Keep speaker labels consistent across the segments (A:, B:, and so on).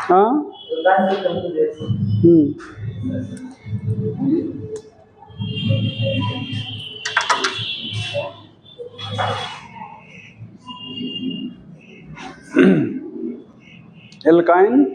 A: हाँ alkyne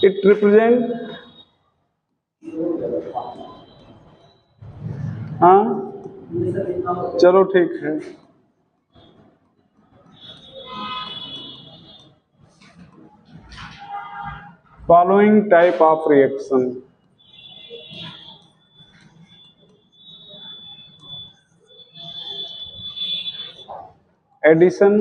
A: it represent, हाँ चलो ठीक है। Following type of reaction, addition,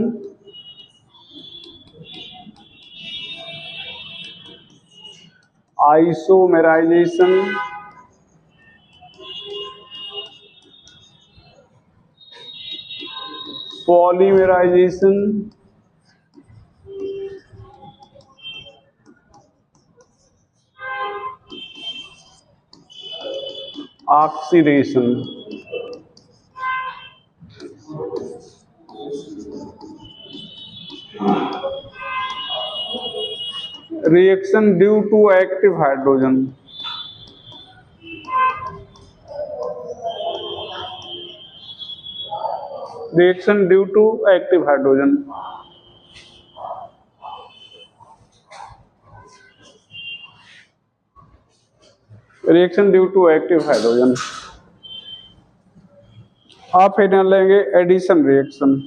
A: isomerisation, polymerisation, oxidation. Reaction due to active hydrogen, reaction due to active hydrogen, reaction due to active hydrogen. आप फिर लेंगे addition reaction.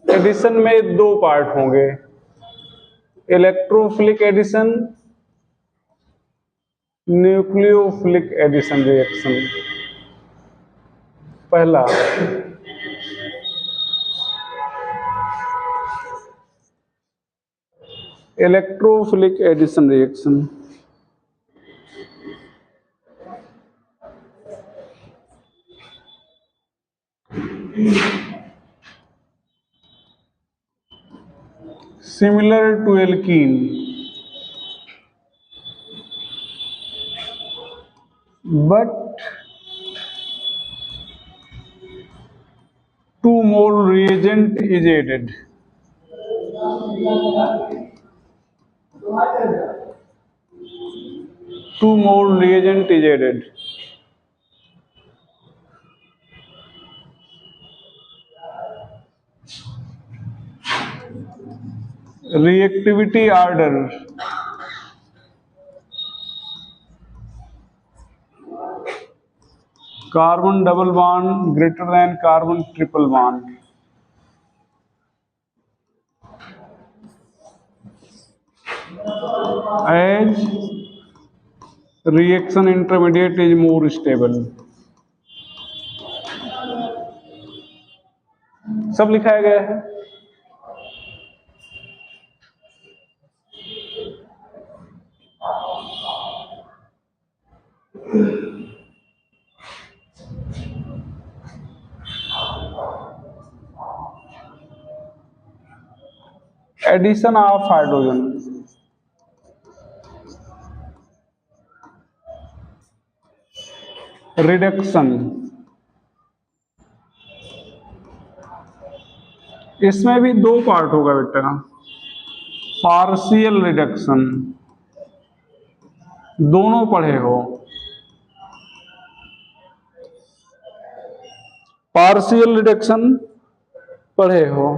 A: Addition में दो पार्ट होंगे, electrophilic addition, nucleophilic addition reaction. पहला electrophilic addition reaction. Similar to alkene, but 2 mole reagent is added. 2 mole reagent is added. Reactivity order, carbon double bond greater than carbon triple bond. As reaction intermediate is more stable. सब लिखाया गया है। Addition of hydrogen, reduction, इसमें भी दो part होगा बेटा, partial reduction, दोनों पढ़े हो। पार्शियल रिडक्शन पढ़े हो,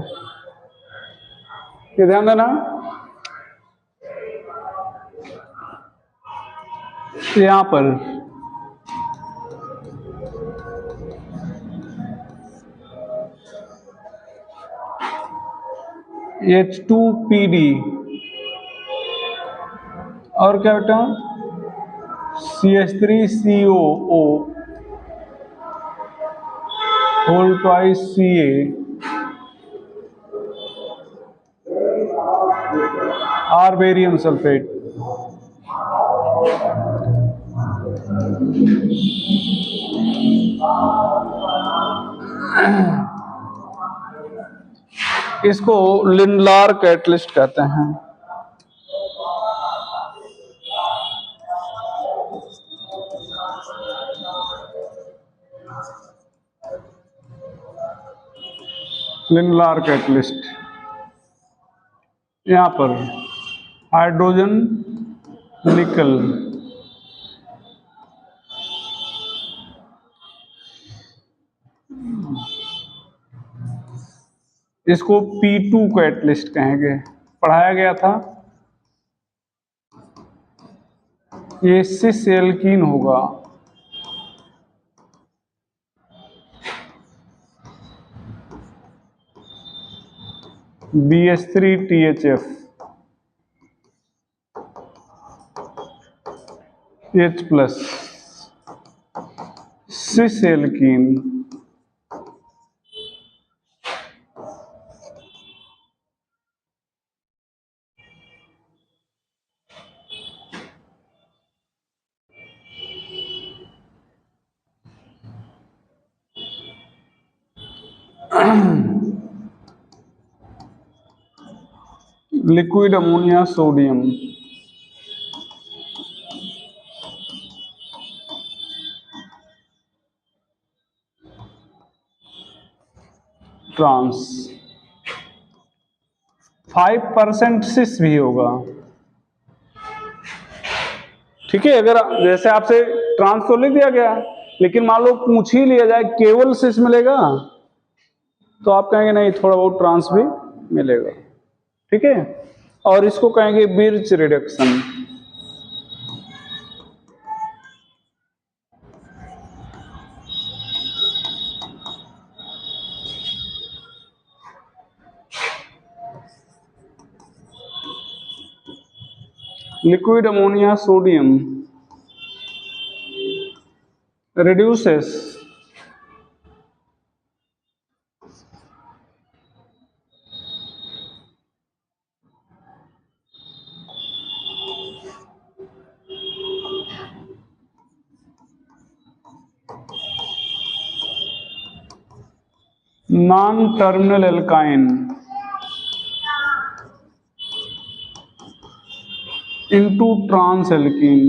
A: ये ध्यान देना। यहां पर H2PD और क्या बेटा, CH3COO whole twice Ca or barium sulfate. इसको लिंडलार कैटलिस्ट कहते हैं। लिंडलार कैटलिस्ट, यहां पर हाइड्रोजन निकल, इसको P2 कैटलिस्ट कहेंगे, पढ़ाया गया था। ये सिस एल्कीन होगा, BH3THF, H+, cis alkene. Liquid ammonia sodium, trans, 5% cis भी होगा। ठीक है, अगर जैसे आपसे ट्रांस तो लिख दिया गया, लेकिन मान लो पूछ ही लिया जाए केवल सिस मिलेगा, तो आप कहेंगे नहीं, थोड़ा बहुत ट्रांस भी मिलेगा। ठीक है, और इसको कहेंगे birch reduction. Liquid ammonia sodium reduces non-terminal alkyne into trans alkene.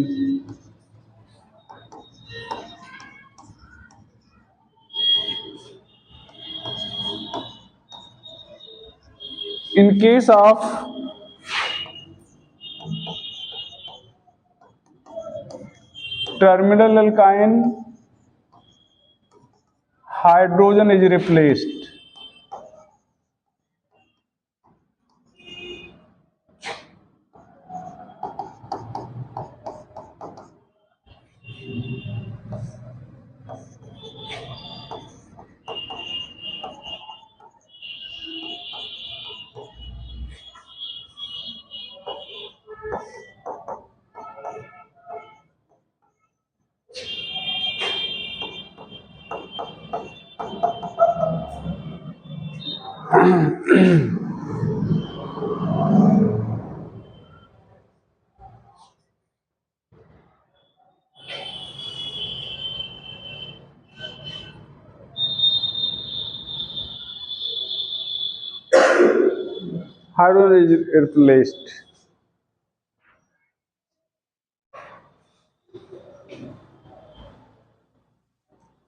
A: In case of terminal alkyne, hydrogen is replaced. Hydrogen is replaced.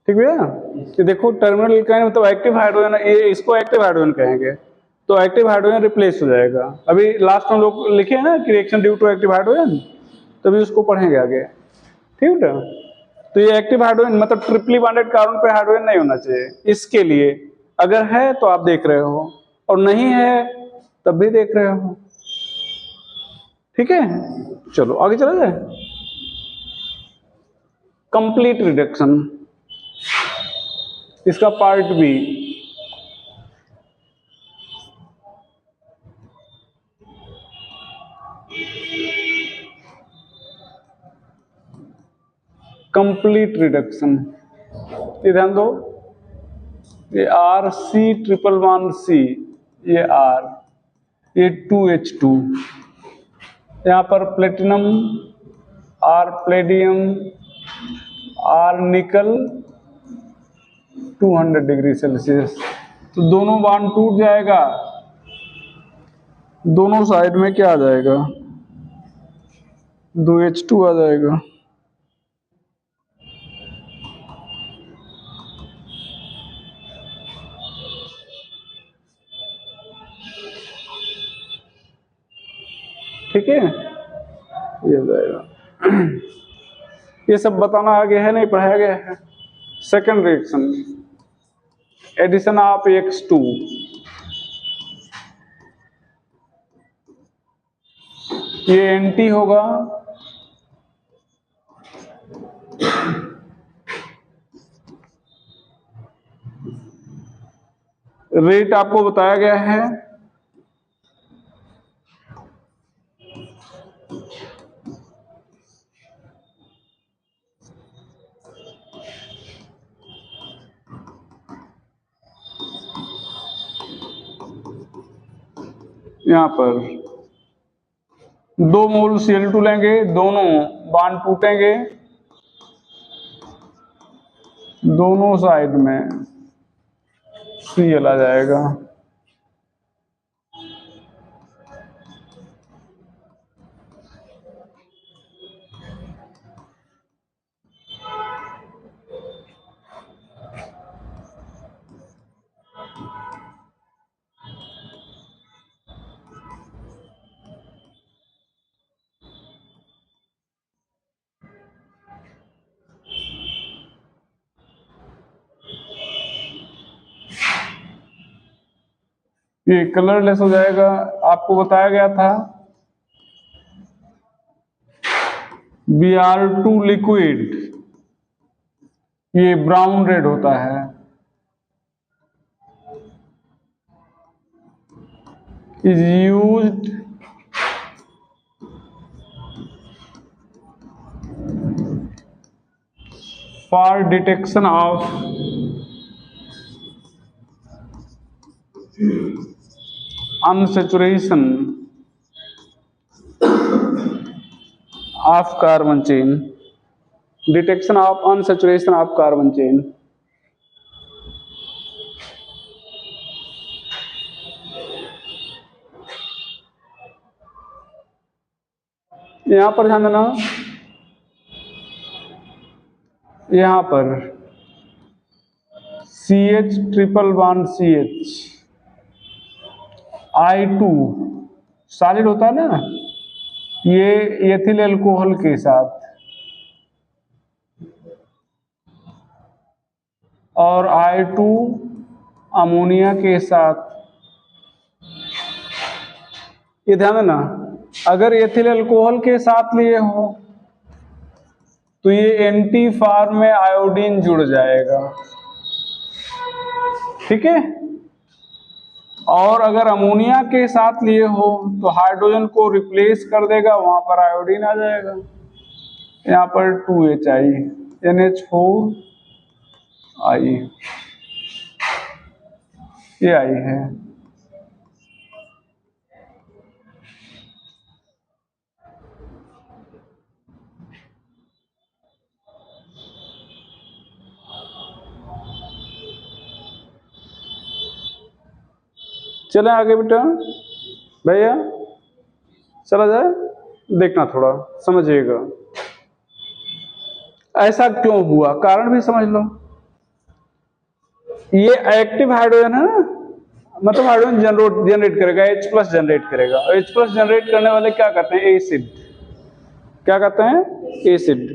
A: ठीक है, ये देखो टर्मिनल एल्काइन मतलब एक्टिव हाइड्रोजन, ये इसको एक्टिव हाइड्रोजन कहेंगे, तो एक्टिव हाइड्रोजन रिप्लेस हो जाएगा। अभी लास्ट में लोग लिखे हैं ना कि reaction due to active hydrogen, तभी उसको पढ़ेंगे आगे। ठीक है, तो ये एक्टिव हाइड्रोजन मतलब ट्रिपली बॉन्डेड कार्बन पे हाइड्रोजन नहीं होना चाहिए। इसके लिए अगर है तो आप देख रहे हो, और नहीं है तब भी देख रहे हो। ठीक है, चलो आगे चला जाए। कंप्लीट रिडक्शन, इसका पार्ट बी। कंप्लीट रिडक्शन, ये ध्यान दो, ये Rc111C, ये R, ये 2H2, यहाँ पर प्लेटिनम, R प्लेडियम, R निकल 200 डिग्री सेल्सियस। तो दोनों बॉन्ड टूट जाएगा, दोनों साइड में क्या आ जाएगा, 2H2 आ जाएगा। ठीक है, ये हो जाएगा। ये सब बताना आगे है, नहीं पढ़ाया गया है। Second reaction, addition of X2, ये एंटी होगा, रेट आपको बताया गया है, यहां पर 2 मोल Cl2 लेंगे, दोनों बांड टूटेंगे, दोनों साइड में Cl आ जाएगा। ये कलरलेस हो जाएगा, आपको बताया गया था। Br2 लिक्विड, ये ब्राउन रेड होता है, is used for detection of unsaturation of carbon chain, detection of unsaturation of carbon chain. यहां पर ध्यान देना, यहां पर CH triple bond CH, I2 solid होता है ना, ये एथिल अल्कोहल के साथ, और I2 अमोनिया के साथ। ये ध्यान देना, अगर एथिल अल्कोहल के साथ लिए हो तो ये एंटी फॉर्म में आयोडीन जुड़ जाएगा, ठीक है। और अगर अमोनिया के साथ लिए हो तो हाइड्रोजन को रिप्लेस कर देगा, वहां पर आयोडीन आ जाएगा। यहाँ पर 2Hi, NH4I, ये आई है। चले आगे बेटा, भैया चला जाए, देखना थोड़ा समझिएगा ऐसा क्यों हुआ, कारण भी समझ लो। ये एक्टिव हाइड्रोजन है ना, मतलब हाइड्रोजन जनरेट करेगा, H+ जनरेट करेगा, और H+ जनरेट करने वाले क्या करते हैं, एसिड। क्या कहते हैं, एसिड।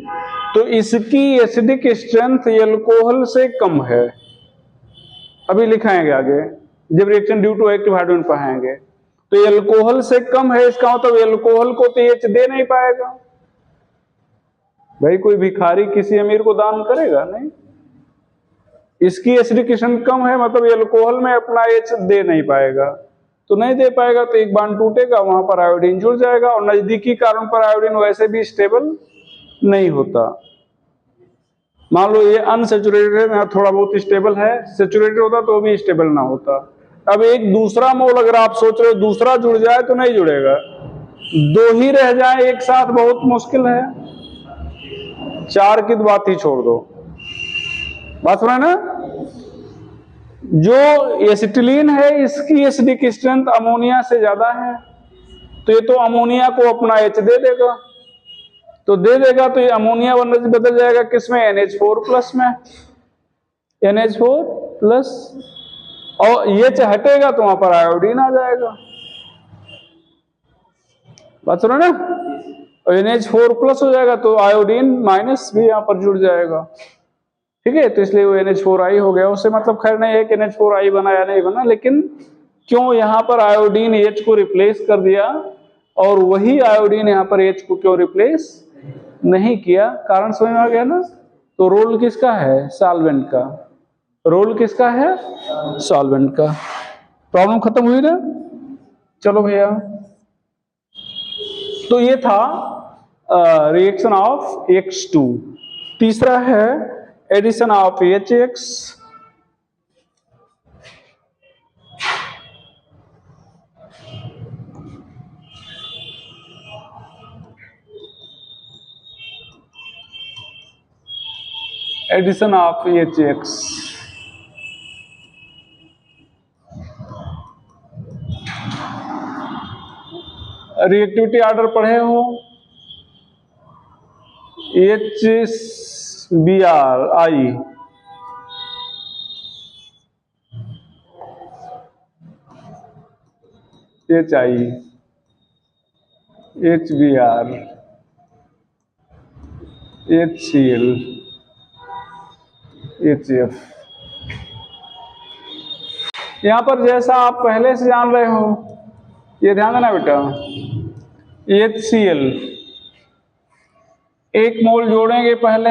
A: तो इसकी एसिडिक स्ट्रेंथ अल्कोहल से कम है, अभी लिखाएंगे आगे जब reaction due to active hydrogen पढ़ाएंगे। तो ये अल्कोहल से कम है, इसका मतलब अल्कोहल को तो H दे नहीं पाएगा। भाई कोई भिखारी किसी अमीर को दान करेगा नहीं, इसकी एसिडिक स्ट्रेंथ कम है, मतलब अल्कोहल में अपना H दे नहीं पाएगा। तो नहीं दे पाएगा तो एक बांड टूटेगा, वहां पर आयोडीन जुड़ जाएगा, और नजदीकी कार्बन पर आयोडीन वैसे भी स्टेबल नहीं होता। मान लो ये अनसेचुरेटेड है, यहाँ थोड़ा बहुत स्टेबल है, सेचुरेटेड होता तो भी स्टेबल ना होता। अब एक दूसरा मोल अगर आप सोच रहे हो दूसरा जुड़ जाए तो नहीं जुड़ेगा, दो ही रह जाए एक साथ बहुत मुश्किल है, चार की तो बात ही छोड़ दो। बात सुना ना, जो एसिटिलीन है इसकी एसिडिक स्ट्रेंथ अमोनिया से ज्यादा है, तो ये तो अमोनिया को अपना H दे देगा, तो दे देगा तो ये अमोनिया बदल जाएगा किसमें, NH4 प्लस में, NH4 प्लस, और H हटेगा तो वहां पर आयोडीन आ जाएगा। बात सुनो ना, और NH4 प्लस हो जाएगा तो आयोडीन माइनस भी यहां पर जुड़ जाएगा, ठीक है। तो इसलिए वो NH4I हो गया। उससे मतलब खैर नहीं है कि NH4I बना या नहीं बना, लेकिन क्यों यहां पर आयोडीन H को रिप्लेस कर दिया और वही आयोडीन यहां पर H को क्यों रिप्लेस नहीं किया, कारण समझ में आ गया ना। तो रोल किसका है, सॉल्वेंट का, रोल किसका है, सॉल्वेंट का। प्रॉब्लम खत्म हुई ना। चलो भैया, तो ये था रिएक्शन ऑफ X2। तीसरा है addition of HX, addition of HX। Reactivity order पढ़े हो, HBr I, HI, HBr, HCl, HF। यहां पर जैसा आप पहले से जान रहे हो, ये ध्यान देना बेटा, HCl एक मोल जोड़ेंगे पहले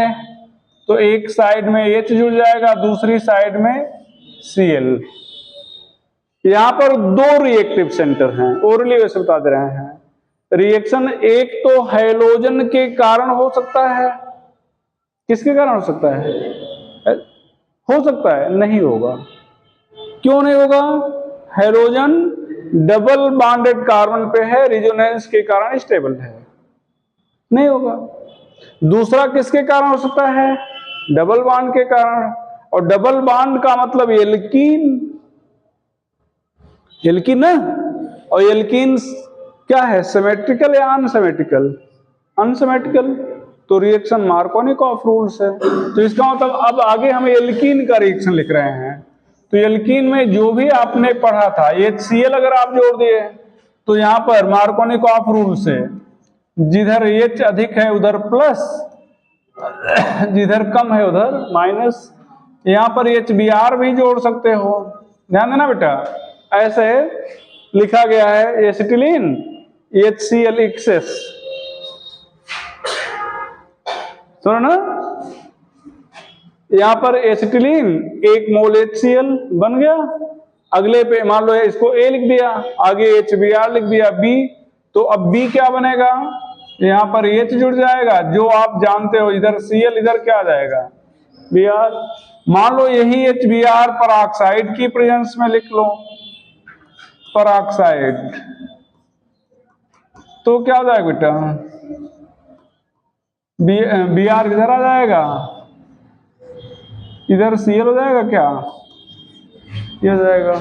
A: तो एक साइड में H जुड़ जाएगा, दूसरी साइड में Cl। यहां पर दो रिएक्टिव सेंटर हैं, ओरली वैसे बता दे रहे हैं। रिएक्शन एक तो हैलोजन के कारण हो सकता है, किसके कारण हो सकता है, हो सकता है, नहीं होगा। क्यों नहीं होगा, हैलोजन डबल बॉन्डेड कार्बन पे है, रिजोनेंस के कारण स्टेबल है, नहीं होगा। दूसरा किसके कारण हो सकता है, डबल बॉन्ड के कारण, और डबल बॉन्ड का मतलब एल्कीन, एल्कीन ना, और एल्कीन क्या है, सिमेट्रिकल या अनसिमेट्रिकल, अनसिमेट्रिकल, तो रिएक्शन मार्कोनिकॉफ रूल्स है। तो इसका मतलब अब आगे हम एल्कीन का रिएक्शन लिख रहे हैं, तो एल्कीन में जो भी आपने पढ़ा था HCl अगर आप जोड़ दिए तो यहां पर मार्कोनिकॉफ रूल से जिधर H अधिक है उधर प्लस, जिधर कम है उधर माइनस। यहां पर HBr भी जोड़ सकते हो, ध्यान देना बेटा, ऐसे लिखा गया है एसिटिलीन HCl एक्सेस, सुनो ना। यहां पर एसिटिलीन एक मोल HCl बन गया, अगले पे मान लो इसको A लिख दिया, आगे HBr लिख दिया B, तो अब B क्या बनेगा, यहां पर H जुड़ जाएगा, जो आप जानते हो इधर Cl, इधर क्या आ जाएगा Br। मान लो यही HBr परऑक्साइड की प्रेजेंस में लिख लो, परऑक्साइड, तो क्या हो जाएगा बेटा, Br इधर आ जाएगा, इधर Cl हो जाएगा, क्या ये हो जाएगा।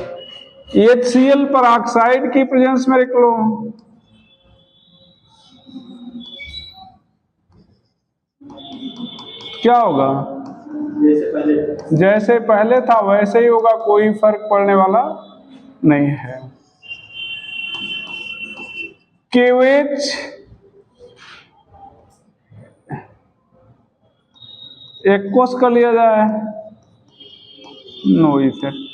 A: HCl परऑक्साइड की प्रेजेंस में लिख लो, क्या होगा, जैसे पहले था वैसे ही होगा, कोई फर्क पड़ने वाला नहीं है। KOH एक्वस कर लिया जाए, नो इफेक्ट।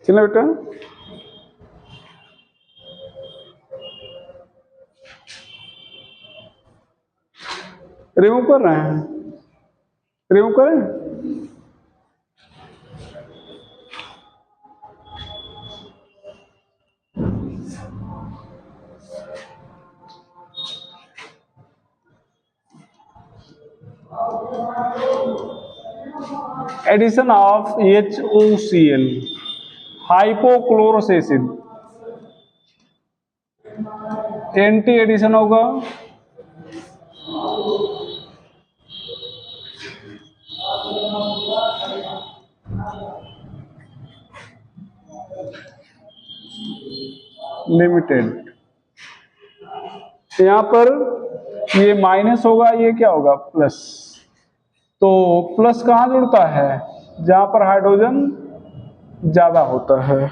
A: चलो बेटा, रिमूव कर रहे हैं, रिमूव करें। Addition of HOCl, hypochlorous acid, anti addition होगा लिमिटेड। यहां पर ये माइनस होगा, ये क्या होगा प्लस। तो प्लस कहां जुड़ता है, जहां पर हाइड्रोजन ज्यादा होता है।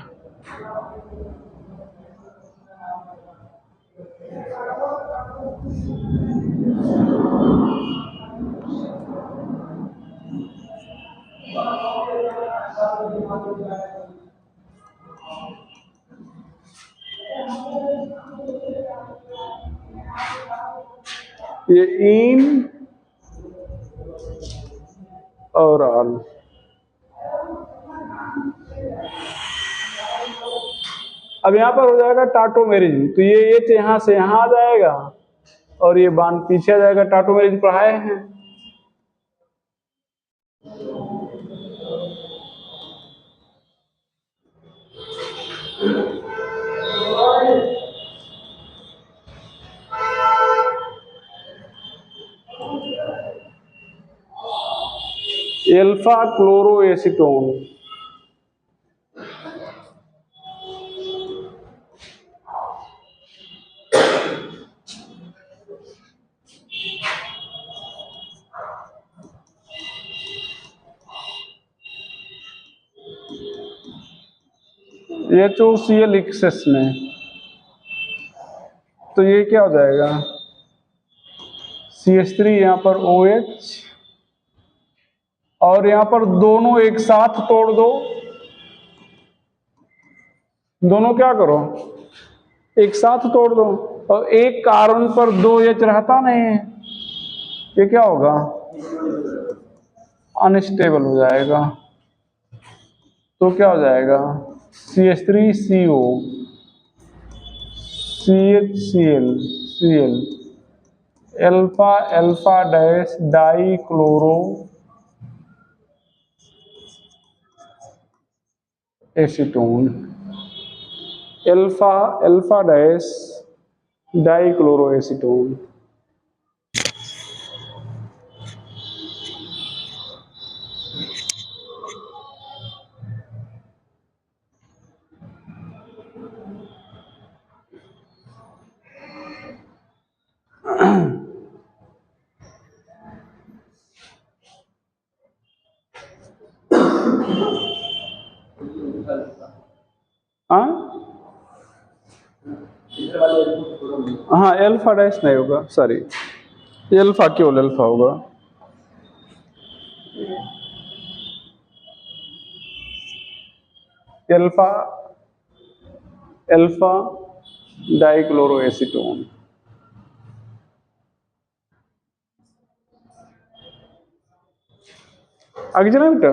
A: ये इन और ऑल। अब यहां पर हो जाएगा टाटोमेरिज, तो ये एच यहां से यहां आ जाएगा और ये बांध पीछे आ जाएगा। टाटोमेरिज पढ़ाए हैं। एल्फा क्लोरोएसीटोन, HOCl एक्सेस में, तो ये क्या हो जाएगा CH3, यहां पर OH, और यहां पर दोनों एक साथ तोड़ दो। दोनों क्या करो, एक साथ तोड़ दो, और एक कार्बन पर 2 H रहता नहीं है, ये क्या होगा अनस्टेबल हो जाएगा। तो क्या हो जाएगा CH3CO, CHCl, Cl, alpha alpha dash dichloroacetone, alpha alpha dash dichloroacetone. हाँ एल्फा डैश नहीं होगा, सॉरी, एल्फा केवल एल्फा होगा। Alpha alpha dichloroacetone. आगे चला बेटा,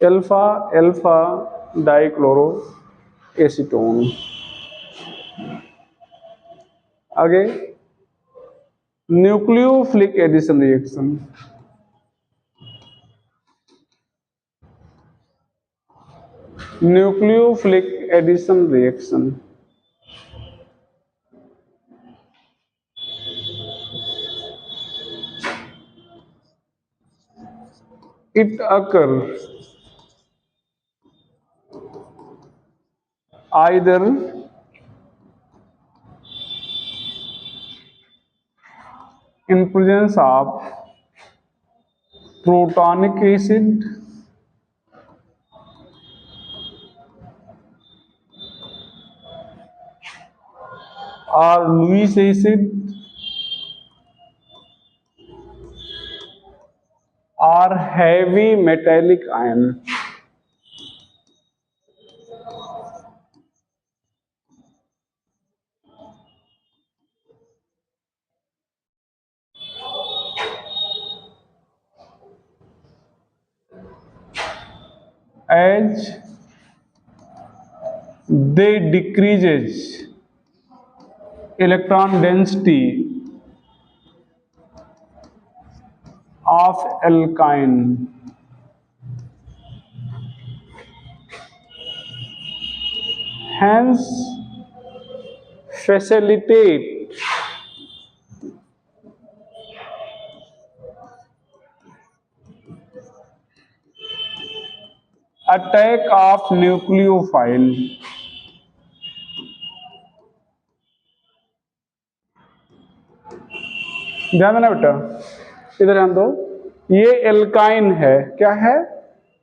A: एल्फा एल्फा डाइक्लोरो एसीटोन। आगे nucleophilic addition reaction, nucleophilic addition reaction, it occur either in presence of protonic acid or Lewis acid or heavy metallic ion। as they decreases electron density of alkyne, hence facilitate attack of nucleophile. ध्यान देना बेटा, इधर ध्यान दो। ये alkyne है, क्या है?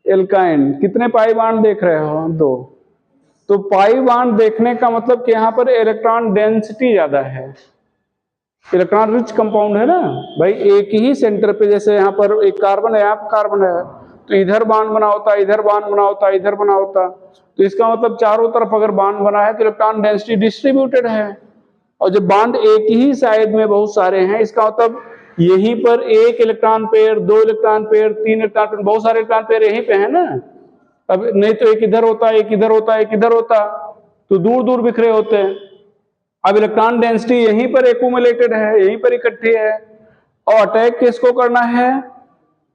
A: एल्काइन। कितने पाई बांड देख रहे हो? 2। तो पाई बांड देखने का मतलब कि यहाँ पर इलेक्ट्रॉन डेंसिटी ज्यादा है, इलेक्ट्रॉन रिच कंपाउंड है ना भाई। एक ही सेंटर पे, जैसे यहाँ पर एक कार्बन है, यहाँ पर कार्बन है, तो इधर बांड बना होता, इधर बांड बना होता, इधर बना होता, तो इसका मतलब चारों तरफ अगर बांड बना है तो इलेक्ट्रॉन डेंसिटी डिस्ट्रीब्यूटेड है। और जब बांड एक ही साइड में बहुत सारे हैं, इसका मतलब यहीं पर 1 electron pair, 2 electron pair, 3 electron pair, बहुत सारे इलेक्ट्रॉन पेयर यहीं पे है ना। अब नहीं तो एक इधर होता, एक इधर होता, एक इधर होता, तो दूर दूर बिखरे होते हैं। अब इलेक्ट्रॉन डेंसिटी यहीं पर एक्यूमुलेटेड है, यहीं पर इकट्ठी है। और अटैक किसको करना है?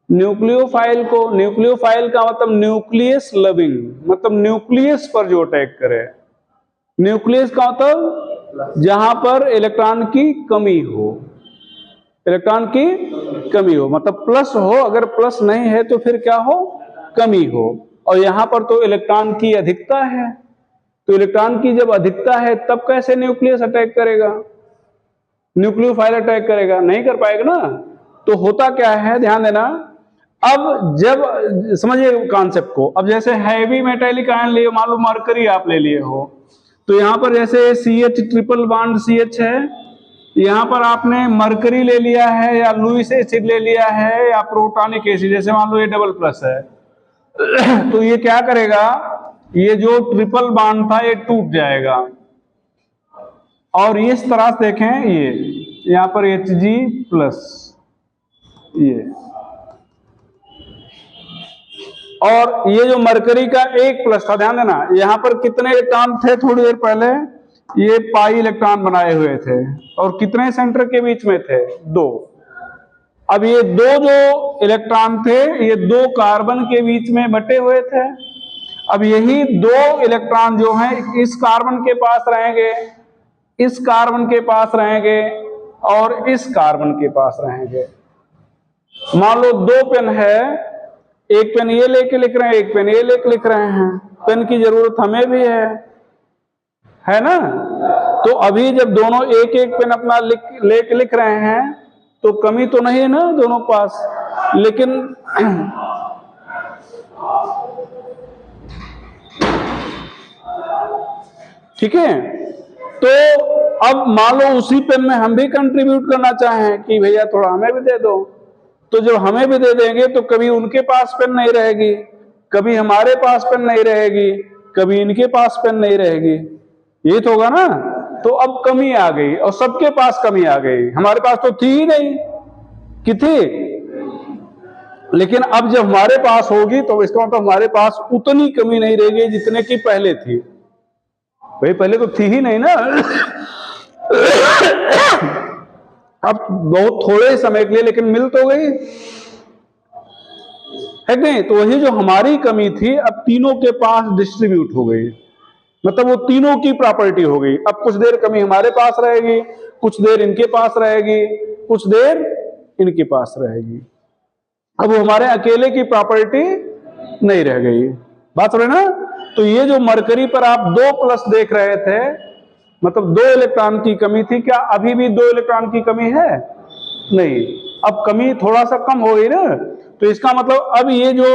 A: न्यूक्लियोफाइल को। न्यूक्लियोफाइल का मतलब न्यूक्लियस लविंग, मतलब न्यूक्लियस पर जो अटैक करे। न्यूक्लियस का मतलब जहां पर इलेक्ट्रॉन की कमी हो, इलेक्ट्रॉन की कमी हो, मतलब प्लस हो, अगर प्लस नहीं है तो फिर क्या हो? कमी हो। और यहां पर तो इलेक्ट्रॉन की अधिकता है, तो इलेक्ट्रॉन की जब अधिकता है तब कैसे न्यूक्लियस अटैक करेगा, न्यूक्लियोफाइल अटैक करेगा? नहीं कर पाएगा ना। तो होता क्या है, ध्यान देना। अब जब समझिए कॉन्सेप्ट को, अब जैसे हैवी मेटालिक आयन लिए, मान लो मरकरी आप ले लिए हो, तो यहां पर जैसे CH ट्रिपल बॉन्ड CH है, यहां पर आपने मरकरी ले लिया है, या लुईस एसिड ले लिया है, या प्रोटॉनिक एसिड, जैसे मान लो ये डबल प्लस है, तो ये क्या करेगा? ये जो ट्रिपल बॉन्ड था ये टूट जाएगा। और इस तरह से देखें, ये यहां पर Hg+, ये, और ये जो मरकरी का 1+ था, ध्यान देना, यहां पर कितने इलेक्ट्रॉन थे थोड़ी देर पहले? ये पाई इलेक्ट्रॉन बनाए हुए थे, और कितने सेंटर के बीच में थे? 2। अब ये 2 जो इलेक्ट्रॉन थे, ये 2 कार्बन के बीच में बटे हुए थे। अब यही 2 इलेक्ट्रॉन जो हैं इस कार्बन के पास रहेंगे, इस कार्बन के पास रहेंगे, और इस कार्बन के पास रहेंगे। मान लो 2 पेन है, एक पेन ये लेके लिख रहे हैं, एक पेन ये लेके लिख रहे हैं, पेन की जरूरत हमें भी है ना। तो अभी जब दोनों एक एक पेन अपना लेके लिख रहे हैं, तो कमी तो नहीं है ना दोनों पास। लेकिन ठीक है, तो अब मान लो उसी पेन में हम भी कंट्रीब्यूट करना चाहें कि भैया थोड़ा हमें भी दे दो, तो जब हमें भी दे देंगे तो कभी उनके पास पेन नहीं रहेगी, कभी हमारे पास पेन नहीं रहेगी, कभी इनके पास पेन नहीं रहेगी, ये तो होगा ना। तो अब कमी आ गई, और सबके पास कमी आ गई। हमारे पास तो थी ही नहीं, कि थी, लेकिन अब जब हमारे पास होगी तो इसका मतलब हमारे पास उतनी कमी नहीं रहेगी जितने की पहले थी। भाई पहले तो थी ही नहीं ना। अब बहुत थोड़े समय के लिए, लेकिन मिल तो गई, है नहीं? तो वही जो हमारी कमी थी अब तीनों के पास डिस्ट्रीब्यूट हो गई, मतलब वो तीनों की प्रॉपर्टी हो गई। अब कुछ देर कमी हमारे पास रहेगी, कुछ देर इनके पास रहेगी, कुछ देर इनके पास रहेगी। अब वो हमारे अकेले की प्रॉपर्टी नहीं रह गई। बात रहे ना। तो ये जो मरकरी पर आप 2+ देख रहे थे, मतलब 2 इलेक्ट्रॉन की कमी थी, क्या अभी भी 2 इलेक्ट्रॉन की कमी है? नहीं, अब कमी थोड़ा सा कम हो गई ना। तो इसका मतलब अब ये जो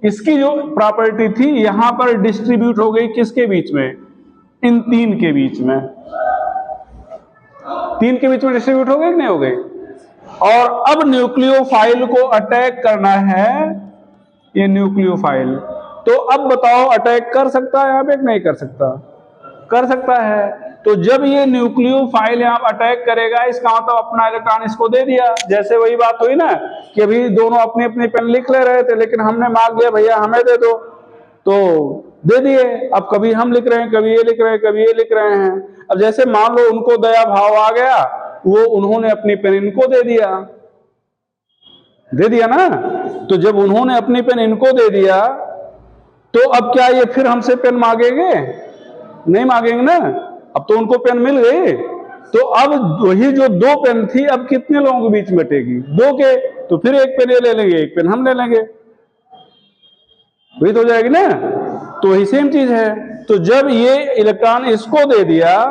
A: इसकी जो प्रॉपर्टी थी यहां पर डिस्ट्रीब्यूट हो गई, किसके बीच में? इन 3 के बीच में। 3 के बीच में डिस्ट्रीब्यूट हो गई कि नहीं हो गई? और अब न्यूक्लियोफाइल को अटैक करना है, ये न्यूक्लियोफाइल। तो अब बताओ अटैक कर सकता है यहाँ पे कि नहीं कर सकता? कर सकता है। तो जब ये न्यूक्लियोफाइल यहाँ अटैक करेगा, इसका मतलब अपना इलेक्ट्रॉन इसको दे दिया। जैसे वही बात हुई ना कि अभी दोनों अपनी अपनी पेन लिख ले रहे थे, लेकिन हमने मांग लिया भैया हमें दे दो, तो दे दिए। अब कभी हम लिख रहे हैं, कभी ये लिख रहे हैं, कभी ये लिख रहे हैं। अब जैसे मान लो उनको दया भाव आ गया, वो उन्होंने अपनी पेन इनको दे दिया ना। तो जब उन्होंने अपनी पेन इनको दे दिया, तो अब क्या ये फिर हमसे पेन मांगेंगे? नहीं मांगेंगे ना। अब तो उनको पेन मिल गई। तो अब वही जो 2 पेन थी, अब कितने लोगों के बीच बटेगी? 2 के। तो फिर 1 पेन ये ले लेंगे, 1 पेन हम ले लेंगे, वही तो हो जाएगी ना। तो वही सेम चीज है। तो जब ये इलेक्ट्रॉन इसको दे दिया,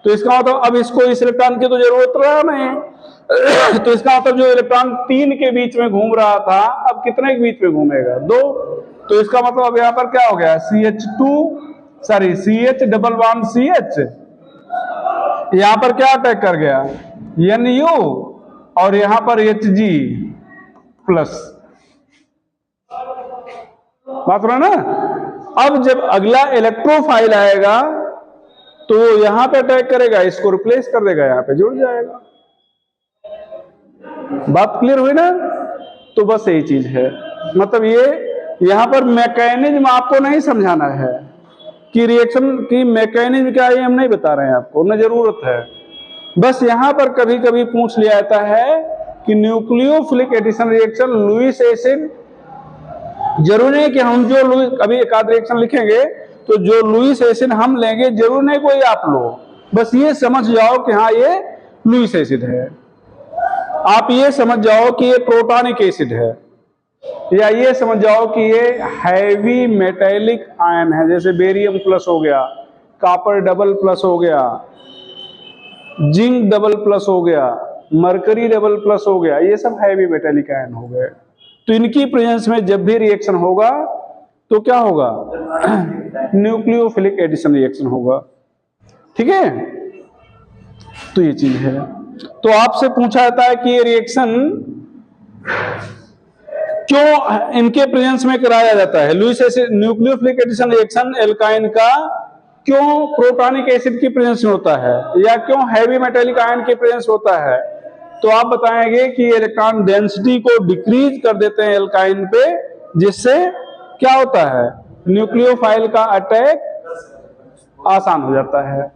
A: तो इसका मतलब अब इसको इस इलेक्ट्रॉन की तो जरूरत रहा नहीं। तो इसका मतलब जो इलेक्ट्रॉन 3 के बीच में घूम रहा था, अब कितने के बीच में घूमेगा? 2। तो इसका मतलब अब यहां पर क्या हो गया? CH डबल बॉन्ड CH, यहां पर क्या अटैक कर गया? NU, और यहां पर Hg प्लस। बात रहा ना। अब जब अगला इलेक्ट्रोफाइल आएगा, तो यहां पे अटैक करेगा, इसको रिप्लेस कर देगा, यहां पे जुड़ जाएगा। बात क्लियर हुई ना? तो बस यही चीज है। मतलब ये यहां पर मैकेनिज्म आपको नहीं समझाना है कि रिएक्शन की मैकेनिज्म क्या है, हम नहीं बता रहे हैं आपको, न जरूरत है। बस यहां पर कभी कभी पूछ लिया जाता है कि nucleophilic addition reaction Lewis acid, जरूरी नहीं कि हम जो लुईस, अभी एक आध रिएक्शन लिखेंगे तो जो लुईस एसिड हम लेंगे, जरूर नहीं कोई आप लो, बस ये समझ जाओ कि हाँ ये लुईस एसिड है। आप ये समझ जाओ कि ये प्रोटॉनिक एसिड है, या ये समझ जाओ कि ये हैवी मेटेलिक आयन है, जैसे बेरियम प्लस हो गया, कॉपर डबल प्लस हो गया, जिंक डबल प्लस हो गया, मरकरी डबल प्लस हो गया, ये सब हैवी मेटेलिक आयन हो गए। तो इनकी प्रेजेंस में जब भी रिएक्शन होगा तो क्या होगा? न्यूक्लियोफिलिक एडिशन रिएक्शन होगा। ठीक है, तो ये चीज है। तो आपसे पूछा जाता है कि ये रिएक्शन क्यों इनके प्रेजेंस में कराया जाता है? Lewis acid nucleophilic addition reaction alkyne का क्यों प्रोटॉनिक एसिड की प्रेजेंस में होता है, या क्यों हैवी मेटेलिक आयन की प्रेजेंस होता है? तो आप बताएंगे कि इलेक्ट्रॉन डेंसिटी को डिक्रीज कर देते हैं एल्काइन पे, जिससे क्या होता है? न्यूक्लियोफाइल का अटैक आसान हो जाता है।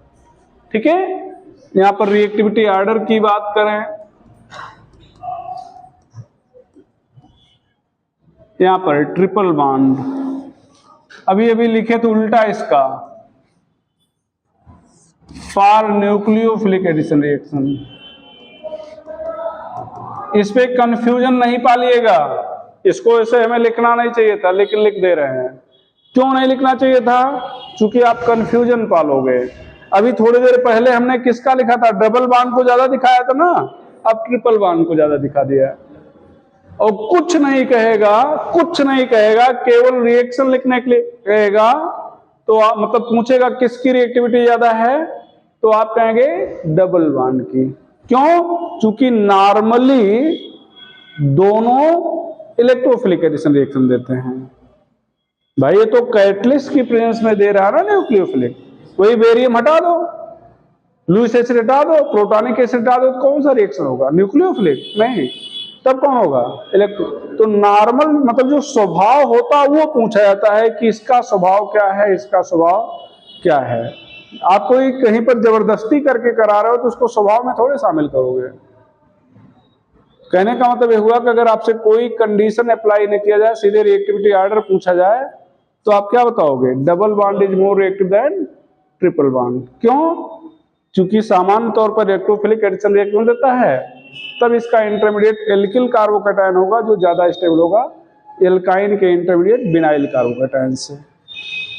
A: ठीक है, यहां पर रिएक्टिविटी ऑर्डर की बात करें, यहां पर ट्रिपल बॉन्ड अभी अभी लिखे तो उल्टा इसका, फॉर न्यूक्लियोफिलिक एडिशन रिएक्शन। इस पे कंफ्यूजन नहीं पालिएगा, इसको ऐसे हमें लिखना नहीं चाहिए था, लेकिन लिख दे रहे हैं। क्यों नहीं लिखना चाहिए था? क्योंकि आप कंफ्यूजन पालोगे। अभी थोड़ी देर पहले हमने किसका लिखा था? डबल बॉन्ड को ज्यादा दिखाया था ना, अब ट्रिपल बॉन्ड को ज्यादा दिखा दिया। और कुछ नहीं कहेगा, कुछ नहीं कहेगा, केवल रिएक्शन लिखने के लिए कहेगा। तो आप मतलब पूछेगा किसकी रिएक्टिविटी ज्यादा है, तो आप कहेंगे डबल बॉन्ड की। क्यों? क्योंकि नॉर्मली दोनों इलेक्ट्रोफिलिक एडिशन रिएक्शन देते हैं। भाई ये तो कैटलिस्ट की प्रेजेंस में दे रहा है ना न्यूक्लियोफिलिक। वही बेरियम हटा दो, लुईस एसिड हटा दो, प्रोटॉनिक एसिड हटा दो, तो कौन सा रिएक्शन होगा? न्यूक्लियोफिलिक नहीं, तब कौन होगा? इलेक्ट्रो। तो नॉर्मल मतलब जो स्वभाव होता है वो पूछा जाता है कि इसका स्वभाव क्या है, इसका स्वभाव क्या है। आप कोई कहीं पर जबरदस्ती करके करा रहे हो तो उसको स्वभाव में थोड़े शामिल करोगे। कहने का मतलब यह हुआ कि अगर आपसे कोई कंडीशन अप्लाई नहीं किया जाए, सीधे रिएक्टिविटी ऑर्डर पूछा जाए, तो आप क्या बताओगे? Double bond is more reactive than triple bond. क्यों? क्योंकि सामान्य तौर पर इलेक्ट्रोफिलिक एडिशन रिएक्शन देता है, तब इसका इंटरमीडिएट एल्किल कार्बोकैटायन होगा जो ज्यादा स्टेबल होगा एल्काइन के इंटरमीडिएट बिनाइल कार्बोकैटायन से।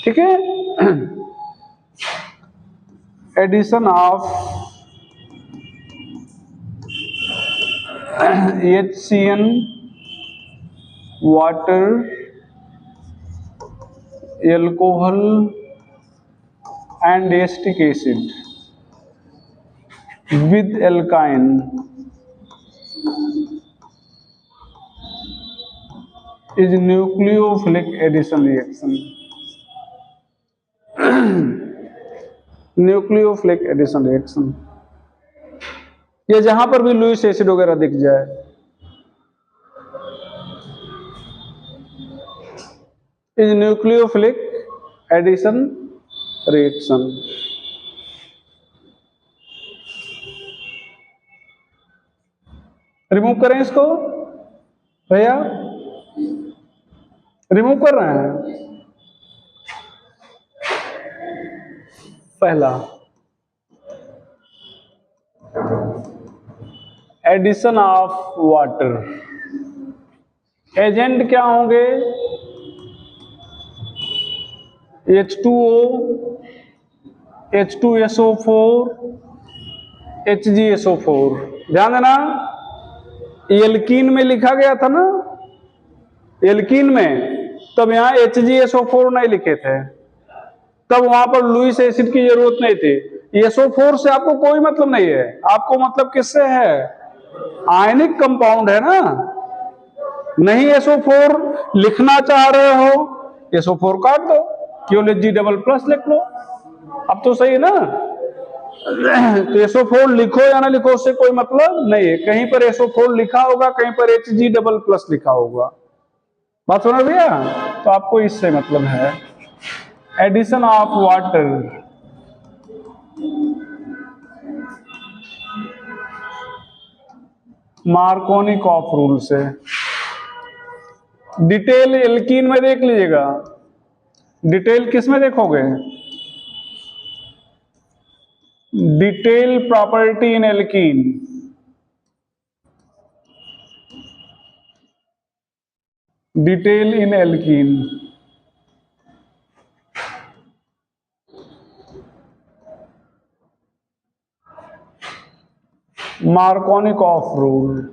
A: ठीक है, addition of HCN water, alcohol and acetic acid with alkyne is nucleophilic addition reaction. Nucleophilic addition reaction, ये जहां पर भी लुईस एसिड वगैरह दिख जाए, is nucleophilic addition reaction. Remove करें इसको भैया, रिमूव कर रहे हैं। पहला एडिशन ऑफ वाटर, एजेंट क्या होंगे? H2O, H2SO4, HgSO4। ध्यान देना, एल्कीन में लिखा गया था ना, एल्कीन में, तब यहां HgSO4 नहीं लिखे थे, तब वहां पर लुईस एसिड की जरूरत नहीं थी। SO4 से आपको कोई मतलब नहीं है, आपको मतलब किससे है? आयनिक कंपाउंड है ना। नहीं SO4 लिखना चाह रहे हो, SO4 काट दो, केवल G++ लिख लो, अब तो सही है ना। तो SO4 लिखो या ना लिखो उससे कोई मतलब नहीं है, कहीं पर SO4 लिखा होगा, कहीं पर Hg++ लिखा होगा। बात सुना भैया? तो आपको इससे मतलब है। Addition of water, Markovnikov rule से। डिटेल एल्कीन में देख लीजिएगा, डिटेल किस में देखोगे? Detail property in alkene, detail in alkene. Markovnikov rule,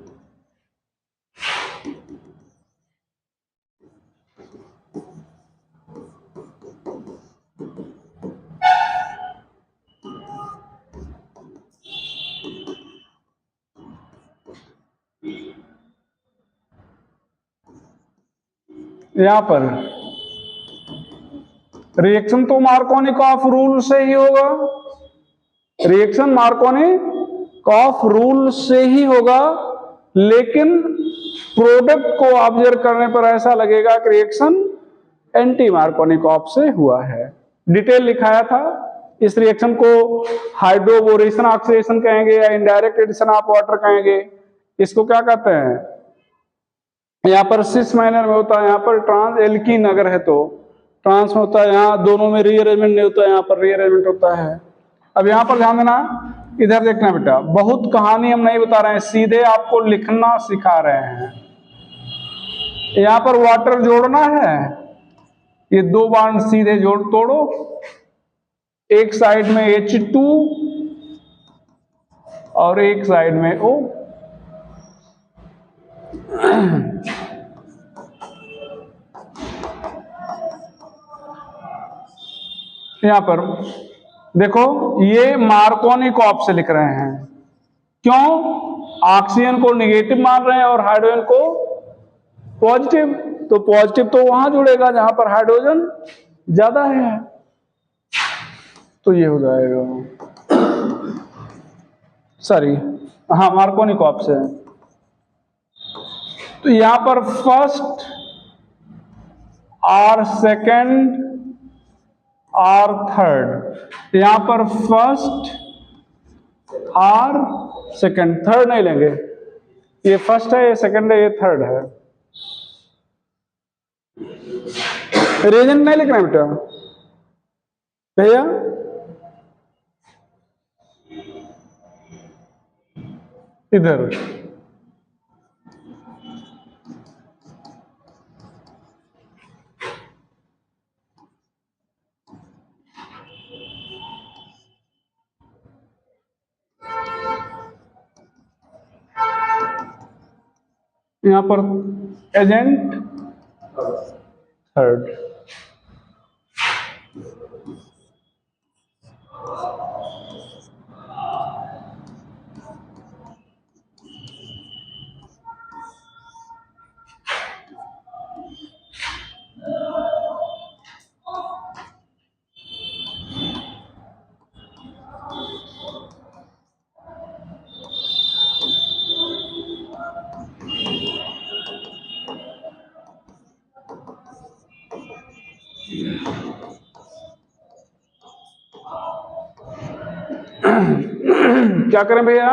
A: यहां पर रिएक्शन तो मार्कोनिकॉफ रूल से ही होगा, रिएक्शन मार्कोनिकॉफ रूल से ही होगा, लेकिन प्रोडक्ट को ऑब्जर्व करने पर ऐसा लगेगा कि रिएक्शन एंटी मार्कोनिकॉफ से हुआ है। डिटेल लिखाया था। इस रिएक्शन को हाइड्रोबोरेशन ऑक्सीडेशन कहेंगे या इनडायरेक्ट एडिशन ऑफ वाटर कहेंगे। इसको क्या कहते हैं? यहाँ पर सिस माइनर में होता है, यहाँ पर ट्रांस एल्कीन अगर है तो ट्रांस में होता है, यहाँ दोनों में रीअरेंजमेंट नहीं होता है, यहाँ पर रीअरेंजमेंट होता है। अब यहाँ पर ध्यान देना, इधर देखना बेटा, बहुत कहानी हम नहीं बता रहे हैं, सीधे आपको लिखना सिखा रहे हैं। यहाँ पर वाटर जोड़ना है, ये दो बॉन्ड सीधे जोड़ तोड़ो, एक साइड में H2 और एक साइड में O। यहां पर देखो, ये मार्कोनिकॉफ से लिख रहे हैं, क्यों? ऑक्सीजन को निगेटिव मान रहे हैं और हाइड्रोजन को पॉजिटिव, तो पॉजिटिव तो वहां जुड़ेगा जहां पर हाइड्रोजन ज्यादा है, तो ये हो जाएगा, सॉरी, हाँ मार्कोनिकॉफ से। तो यहां पर फर्स्ट और सेकंड और थर्ड, यहां पर फर्स्ट और सेकंड, थर्ड नहीं लेंगे, ये फर्स्ट है, ये सेकंड है, ये थर्ड है। रीजन नहीं लिखना बेटा भैया, इधर यहां पर एजेंट थर्ड। क्या करें भैया,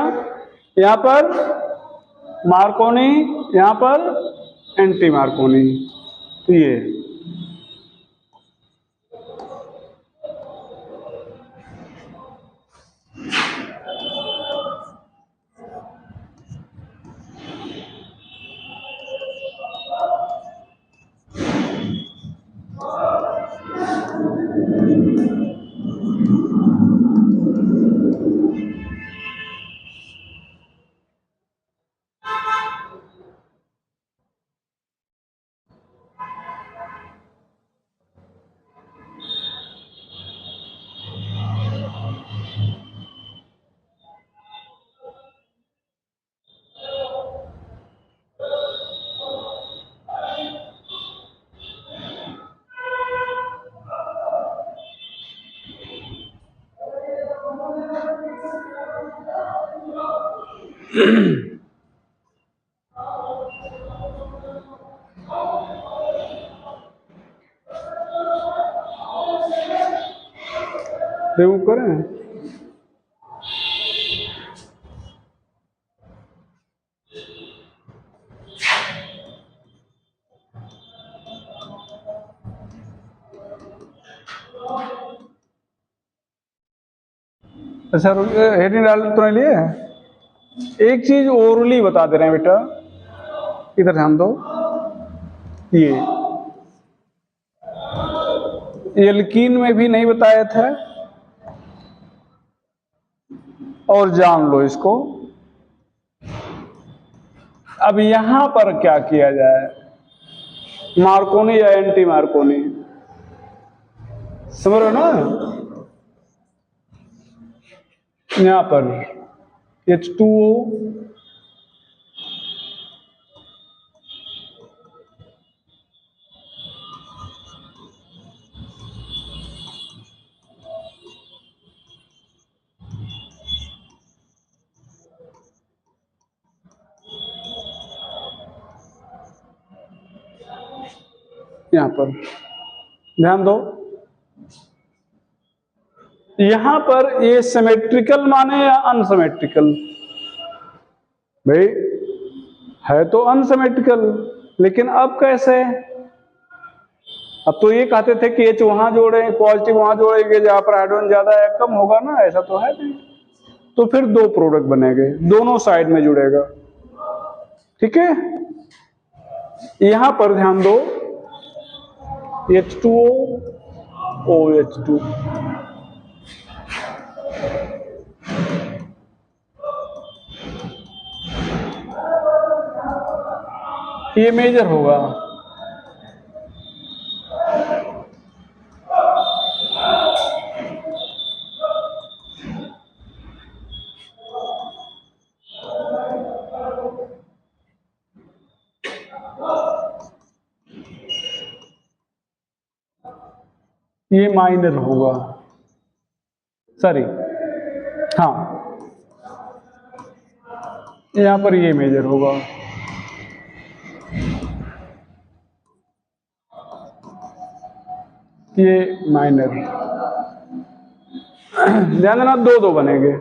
A: यहाँ पर मार्कोनी, यहाँ पर एंटी मार्कोनी, तो ये रिमूव करें। अच्छा हेडिंग डाल तो नहीं लिए। एक चीज ओरली बता दे रहे हैं बेटा, इधर ध्यान दो। ये एल्कीन में भी नहीं बताया था, और जान लो इसको। अब यहां पर क्या किया जाए, मार्कोनी या एंटी मार्कोनी, समझ रहे हो ना। यहां पर H2O यहां पर ध्यान दो। यहां पर ये सिमेट्रिकल माने या अनसिमेट्रिकल, भाई है तो अनसिमेट्रिकल, लेकिन अब कैसे। अब तो ये कहते थे कि H वहां जोड़े, पॉजिटिव वहां जोड़ेंगे जहां पर हाइड्रोजन ज्यादा है, कम होगा ना, ऐसा तो है नहीं। तो फिर दो प्रोडक्ट बनेंगे, दोनों साइड में जुड़ेगा, ठीक है। यहां पर ध्यान दो, H2O OH2, ये मेजर होगा। ये माइनर होगा, सॉरी, हाँ यहां पर ये मेजर होगा। ये माइनर, ध्यान देना दो दो बनेंगे।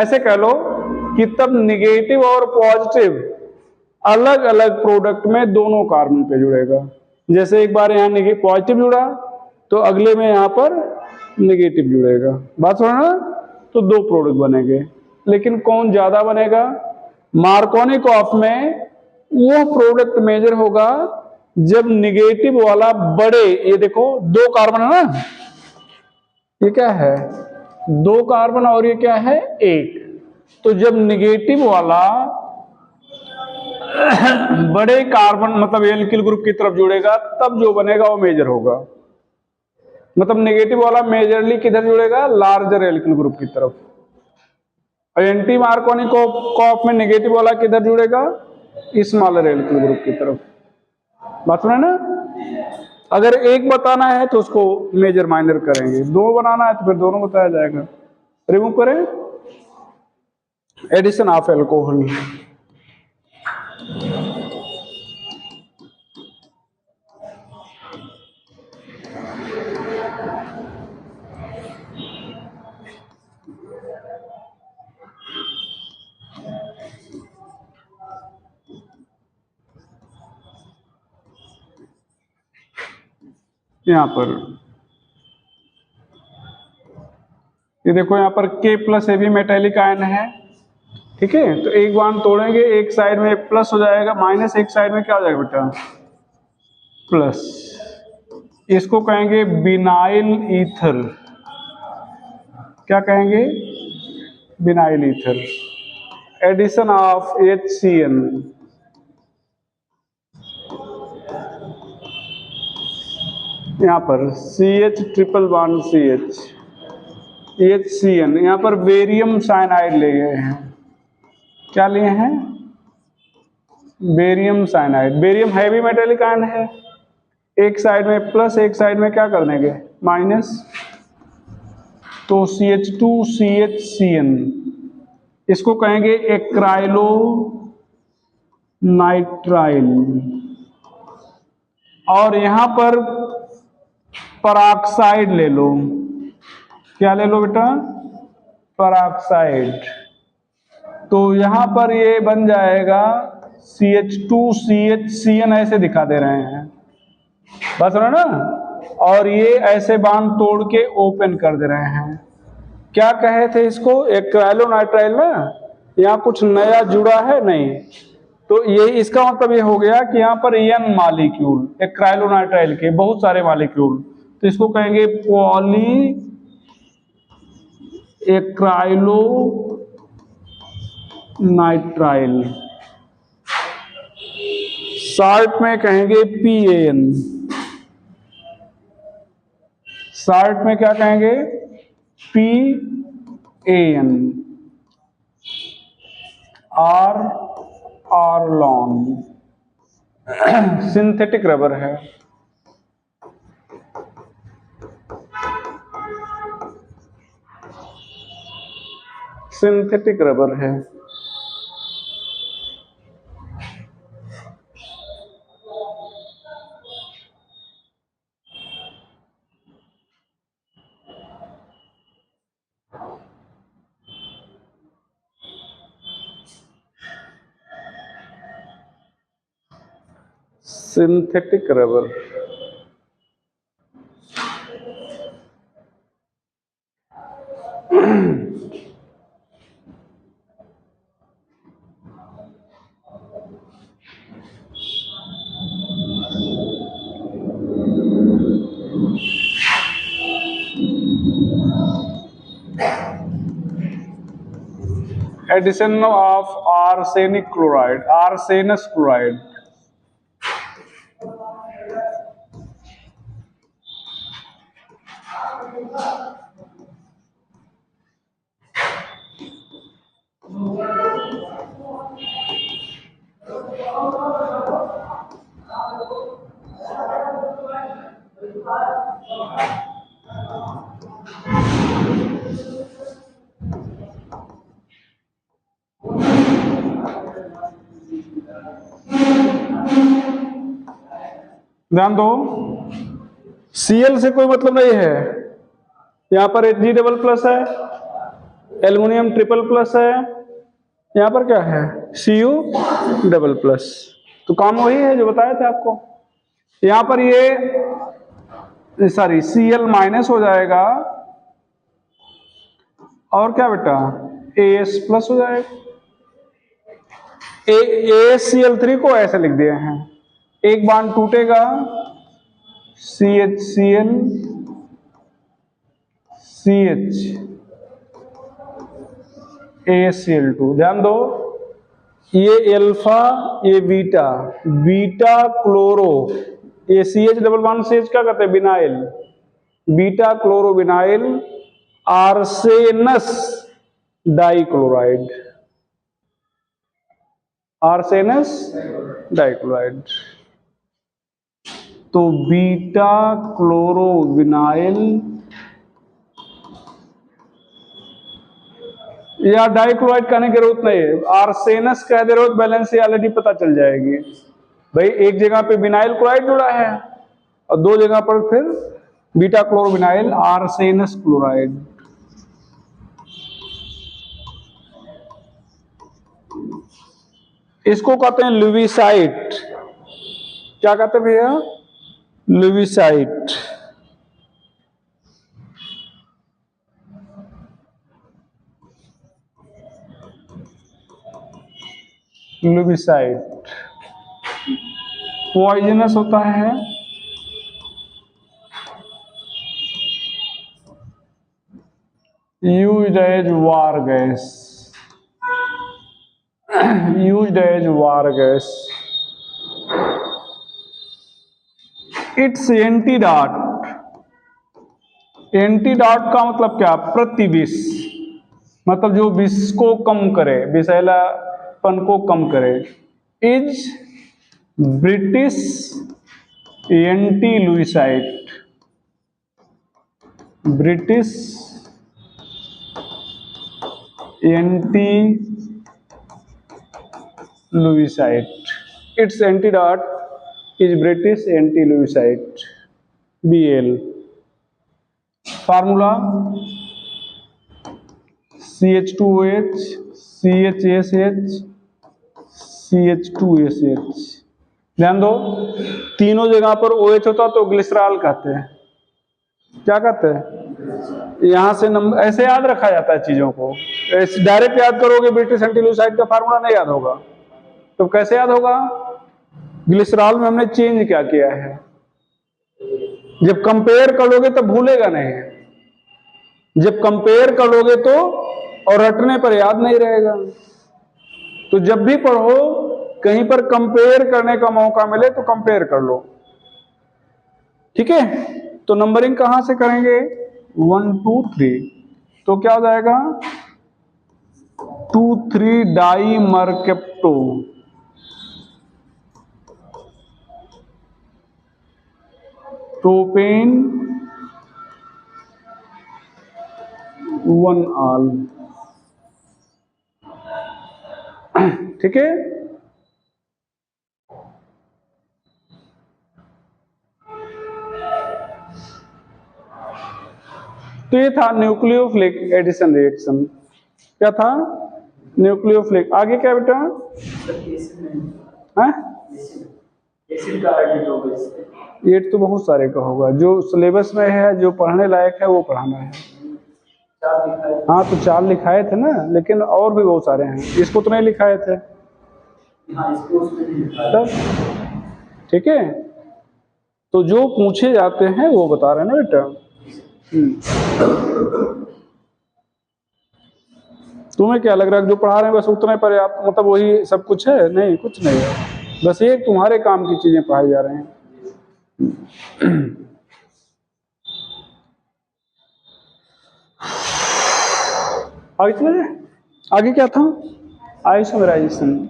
A: ऐसे कह लो कि तब निगेटिव और पॉजिटिव अलग अलग प्रोडक्ट में दोनों कार्बन पे जुड़ेगा। जैसे एक बार यहाँ पॉजिटिव जुड़ा तो अगले में यहाँ पर निगेटिव जुड़ेगा, बात सुनो ना। तो दो प्रोडक्ट बनेंगे, लेकिन कौन ज्यादा बनेगा, मार्कोनिक ऑफ में वो प्रोडक्ट मेजर होगा जब निगेटिव वाला बड़े, ये देखो दो कार्बन है ना, ये क्या है दो कार्बन और ये क्या है एक, तो जब निगेटिव वाला बड़े कार्बन मतलब एल्किल ग्रुप की तरफ जुड़ेगा तब जो बनेगा वो मेजर होगा। मतलब नेगेटिव वाला मेजरली किधर जुड़ेगा, लार्जर एल्किल ग्रुप की तरफ। और एंटी मार्कोनिक ऑफ में नेगेटिव वाला किधर जुड़ेगा, स्मॉलर एल्किल ग्रुप की तरफ। बात सुना ना। अगर एक बताना है तो उसको मेजर माइनर करेंगे, दो बनाना है तो फिर दोनों बताया जाएगा। रिमूव करें, एडिशन ऑफ एल्कोहल। यहाँ पर ये देखो, यहाँ पर K प्लस ए भी मेटेलिक आयन है, ठीक है। तो एक बॉन्ड तोड़ेंगे, एक साइड में प्लस हो जाएगा माइनस, एक साइड में क्या हो जाएगा बेटा प्लस। इसको कहेंगे बिनाइल ईथर। क्या कहेंगे? Vinyl ether. Addition of HCN, यहाँ पर CH triple bond CH, HCN। यहाँ पर बेरियम साइनाइड ले गए हैं। क्या लिए हैं? Barium cyanide. Barium heavy metallic ion है, एक साइड में प्लस, एक साइड में क्या कर देंगे माइनस, तो CH2CHCN। इसको कहेंगे एक्राइलो नाइट्राइल। और यहां पर पराक्साइड ले लो। क्या ले लो बेटा? पराक्साइड। तो यहां पर ये बन जाएगा CH2CHCN, ऐसे दिखा दे रहे हैं, बस है ना। और ये ऐसे बांध तोड़ के ओपन कर दे रहे हैं। क्या कहे थे इसको? एक्राइलोनाइट्राइल ना। यहाँ कुछ नया जुड़ा है नहीं, तो ये इसका मतलब ये हो गया कि यहाँ पर N मॉलिक्यूल एक्राइलोनाइट्राइल के बहुत सारे मॉलिक्यूल, तो इसको कहेंगे पॉली एक्राइलो नाइट्राइल। शॉर्ट में कहेंगे PAN। शॉर्ट में क्या कहेंगे? PAN। आरलॉन। सिंथेटिक रबर है। सिंथेटिक रबर है। Synthetic rubber. Addition of arsenic chloride, arsenous chloride। ध्यान दो, Cl से कोई मतलब नहीं है। यहाँ पर Hg डबल प्लस है, एल्युमिनियम ट्रिपल प्लस है, यहाँ पर क्या है Cu डबल प्लस। तो काम वही है जो बताया था आपको। यहाँ पर ये सॉरी Cl माइनस हो जाएगा, और क्या बेटा As प्लस हो जाएगा। AsCl3 को ऐसे लिख दिए हैं, एक बांड टूटेगा CHCl CH AsCl2। ध्यान दो, ये अल्फा, ये बीटा, बीटा क्लोरो, ये CH डबल बॉन्ड CH क्या कहते हैं vinyl, beta chloro vinyl arsenous dichloride, arsenous dichloride. तो बीटा क्लोरो विनाइल या डाइक्लोराइड कहने की जरूरत नहीं है, आर्सेनस कह दे रहे हो बैलेंसियलिटी पता चल जाएगी। भाई एक जगह पे विनाइल क्लोराइड जुड़ा है और दो जगह पर फिर बीटा क्लोरो विनाइल आर्सेनस क्लोराइड। इसको कहते हैं लुविसाइट। क्या कहते हैं भैया? लुविसाइट। लुबिसाइड पॉइजनस होता है, used as war gas, used as war gas. Its antidote, antidote का मतलब क्या? प्रतिविष, मतलब जो विष को कम करे, विषैलापन को कम करे। Is British anti lewisite, British anti lewisite, its antidote is British anti lewisite, BL। Formula CH2OH CHSH CH2SH। ध्यान दो, तीनों जगह पर OH होता तो ग्लिसरॉल कहते हैं। क्या कहते हैं? यहां से नंबर ऐसे याद रखा जाता है चीजों को, डायरेक्ट याद करोगे ब्रिटिश एंटी लुइसाइड का फार्मूला नहीं याद होगा, तो कैसे याद होगा? ग्लिसरॉल में हमने चेंज क्या किया है, जब कंपेयर करोगे तब भूलेगा नहीं, जब कंपेयर करोगे तो और रटने पर याद नहीं रहेगा। तो जब भी पढ़ो कहीं पर कंपेयर करने का मौका मिले तो कंपेयर कर लो, ठीक है। तो नंबरिंग कहां से करेंगे? 1 2 3, तो क्या हो जाएगा? 2,3 डाई मर्केप्टो, प्रोपेन 1 आल, ठीक है। तो ये था न्यूक्लियोफिलिक एडिशन रिएक्शन। क्या था? न्यूक्लियोफिलिक। आगे क्या बेटा? हाँ, एट तो बहुत सारे का होगा, जो सिलेबस में है, जो पढ़ने लायक है वो पढ़ाना है। हाँ तो 4 लिखाए थे ना, लेकिन और भी बहुत सारे हैं, इसको तो नहीं लिखाए थे तब, ठीक है। तो जो पूछे जाते हैं वो बता रहे हैं ना बेटा। तुम्हें क्या लग रहा है जो पढ़ा रहे हैं बस उतने पर आप मतलब वही सब कुछ है? नहीं, कुछ नहीं है, बस ये तुम्हारे काम की चीजें पढ़ाई जा रहे हैं। आगे चले, आगे क्या था? आइसोमेराइजेशन।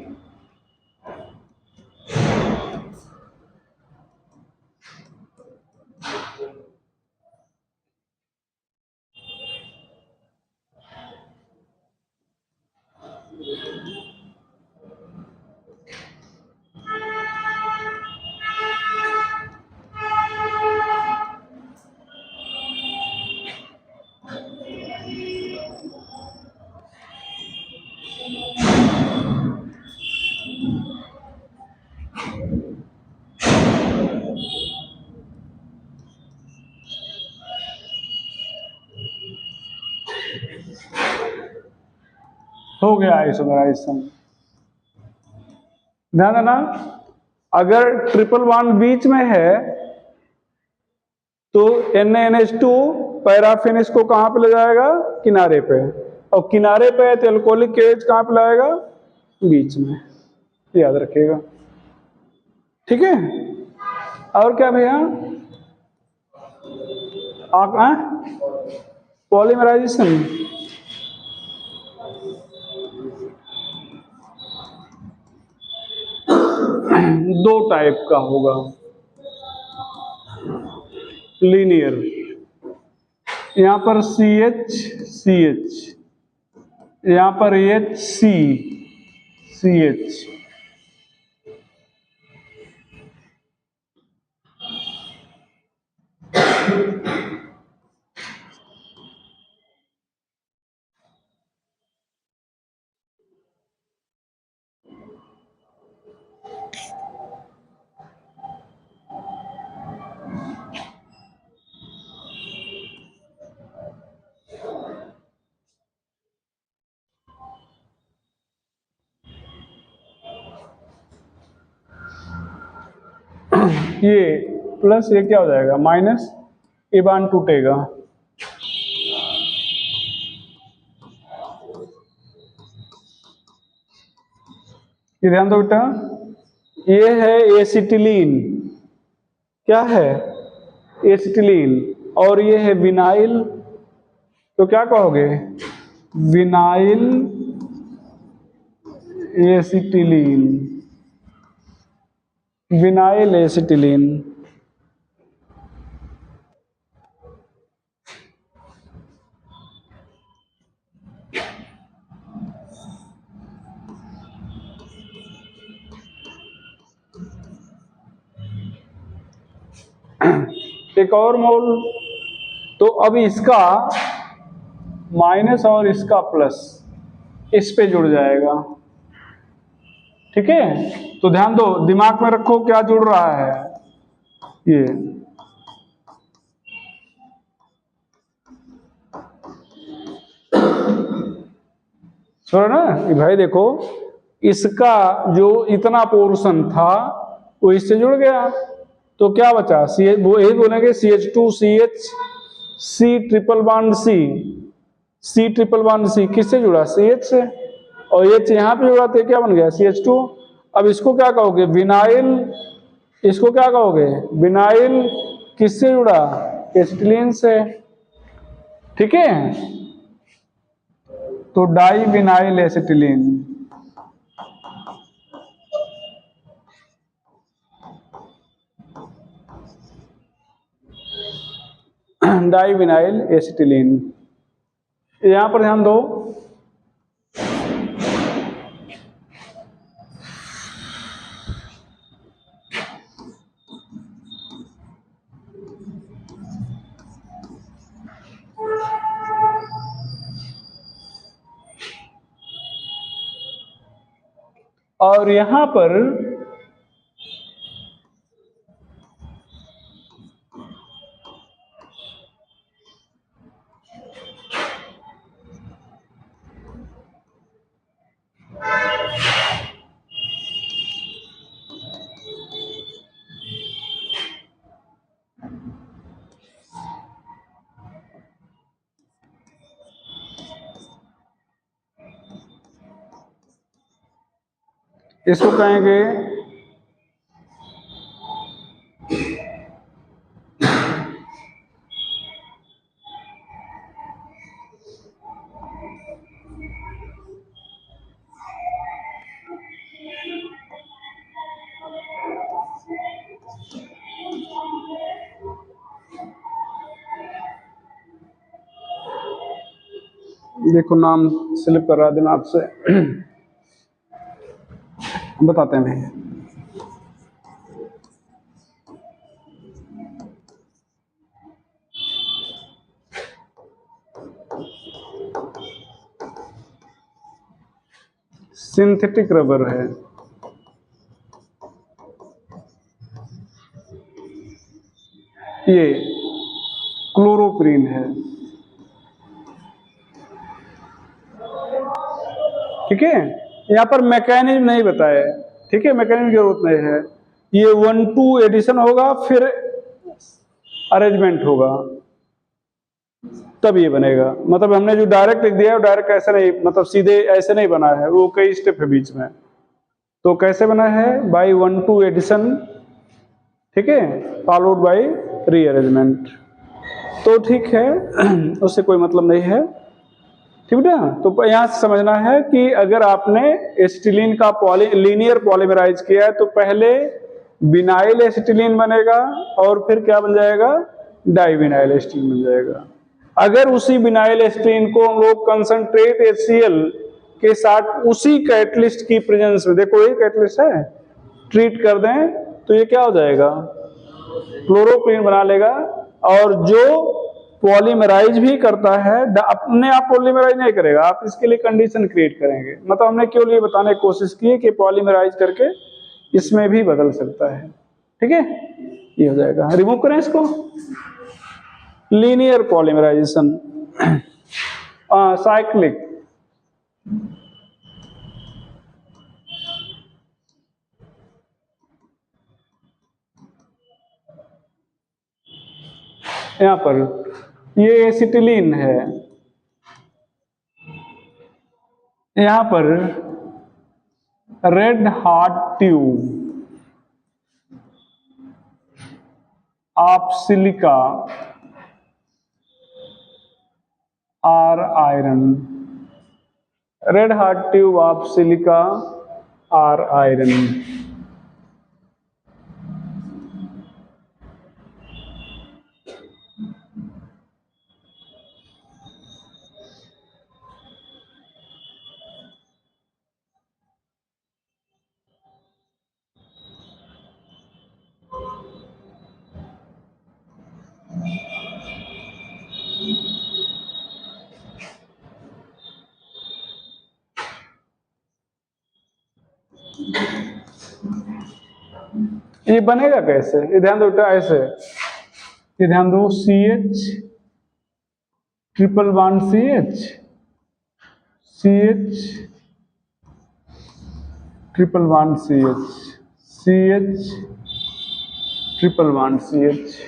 A: हो गया आइसोमेराइजेशन। ध्यान देना, अगर ट्रिपल बॉन्ड बीच में है तो NaNH2 पैराफिन इसको कहां पे ले जाएगा? किनारे पे, और किनारे पे है तो एल्कोहलिक केज कहां पे लाएगा? बीच में, याद रखिएगा, ठीक है। और क्या भैया? पॉलीमराइजेशन। दो टाइप का होगा, लीनियर, यहां पर CH यहां पर CH। ये प्लस ये क्या हो जाएगा माइनस, ये बांध टूटेगा। ये ध्यान दो बेटा, ये है एसिटिलीन, क्या है एसिटिलीन, और ये है विनाइल, तो क्या कहोगे विनाइल एसिटिलीन, विनाइल एसिटिलीन। एक और मोल, तो अब इसका माइनस और इसका प्लस इस पे जुड़ जाएगा, ठीक है। तो ध्यान दो, दिमाग में रखो क्या जुड़ रहा है, ये सुनो ना भाई, देखो इसका जो इतना पोर्शन था वो इससे जुड़ गया, तो क्या बचा सी, वो यही बोलेंगे CH2CH C triple bond C triple bond C किससे जुड़ा CH से, और H यहाँ पे जुड़ा तो क्या बन गया CH2। अब इसको क्या कहोगे विनाइल, इसको क्या कहोगे विनाइल, किससे जुड़ा एसिटिलीन से, ठीक है। तो divinyl acetylene, divinyl acetylene. यहां पर ध्यान दो, और यहां पर इसको कहेंगे देखो नाम स्लिप कर रहा दिमाग से बताते हैं। सिंथेटिक रबर है, ये क्लोरोप्रीन है, ठीक है। यहाँ पर मैकेनिज्म नहीं बताया, ठीक है, मैकेनिज्म की जरूरत नहीं है। ये 1-2 एडिशन होगा फिर अरेंजमेंट होगा तब ये बनेगा, मतलब हमने जो डायरेक्ट लिख दिया है डायरेक्ट ऐसे नहीं, मतलब सीधे ऐसे नहीं बना है, वो कई स्टेप है बीच में। तो कैसे बना है बाई 1-2 एडिशन, ठीक है, फॉलोड बाई रीअरेंजमेंट, तो ठीक है उससे कोई मतलब नहीं है, ठीक है। तो यहाँ से समझना है कि अगर आपने एसिटिलीन का लीनियर पॉलीमराइज किया है तो पहले विनाइल एसिटिलीन बनेगा और फिर क्या बन जाएगा डाइविनाइल एसिटिलीन बन जाएगा। अगर उसी विनाइल एसिटिलीन को हम लोग कंसंट्रेट HCl के साथ उसी कैटलिस्ट की प्रेजेंस में, देखो ये कैटलिस्ट है, ट्रीट कर दें तो ये क्या हो जाएगा क्लोरोप्रीन बना लेगा, और जो पॉलीमराइज भी करता है अपने आप पॉलीमराइज नहीं करेगा, आप इसके लिए कंडीशन क्रिएट करेंगे। मतलब हमने केवल ये बताने की कोशिश की कि पॉलीमराइज करके इसमें भी बदल सकता है, ठीक है। ये हो जाएगा, रिमूव करें इसको, लीनियर पॉलीमराइजेशन साइक्लिक, यहाँ पर ये एसिटिलीन है, यहाँ पर red hot tube of silica or iron, red hot tube of silica or iron. ये बनेगा कैसे, ये ध्यान दो बेटा, ऐसे ये ध्यान दो, CH triple bond CH, CH triple bond CH, CH triple bond CH।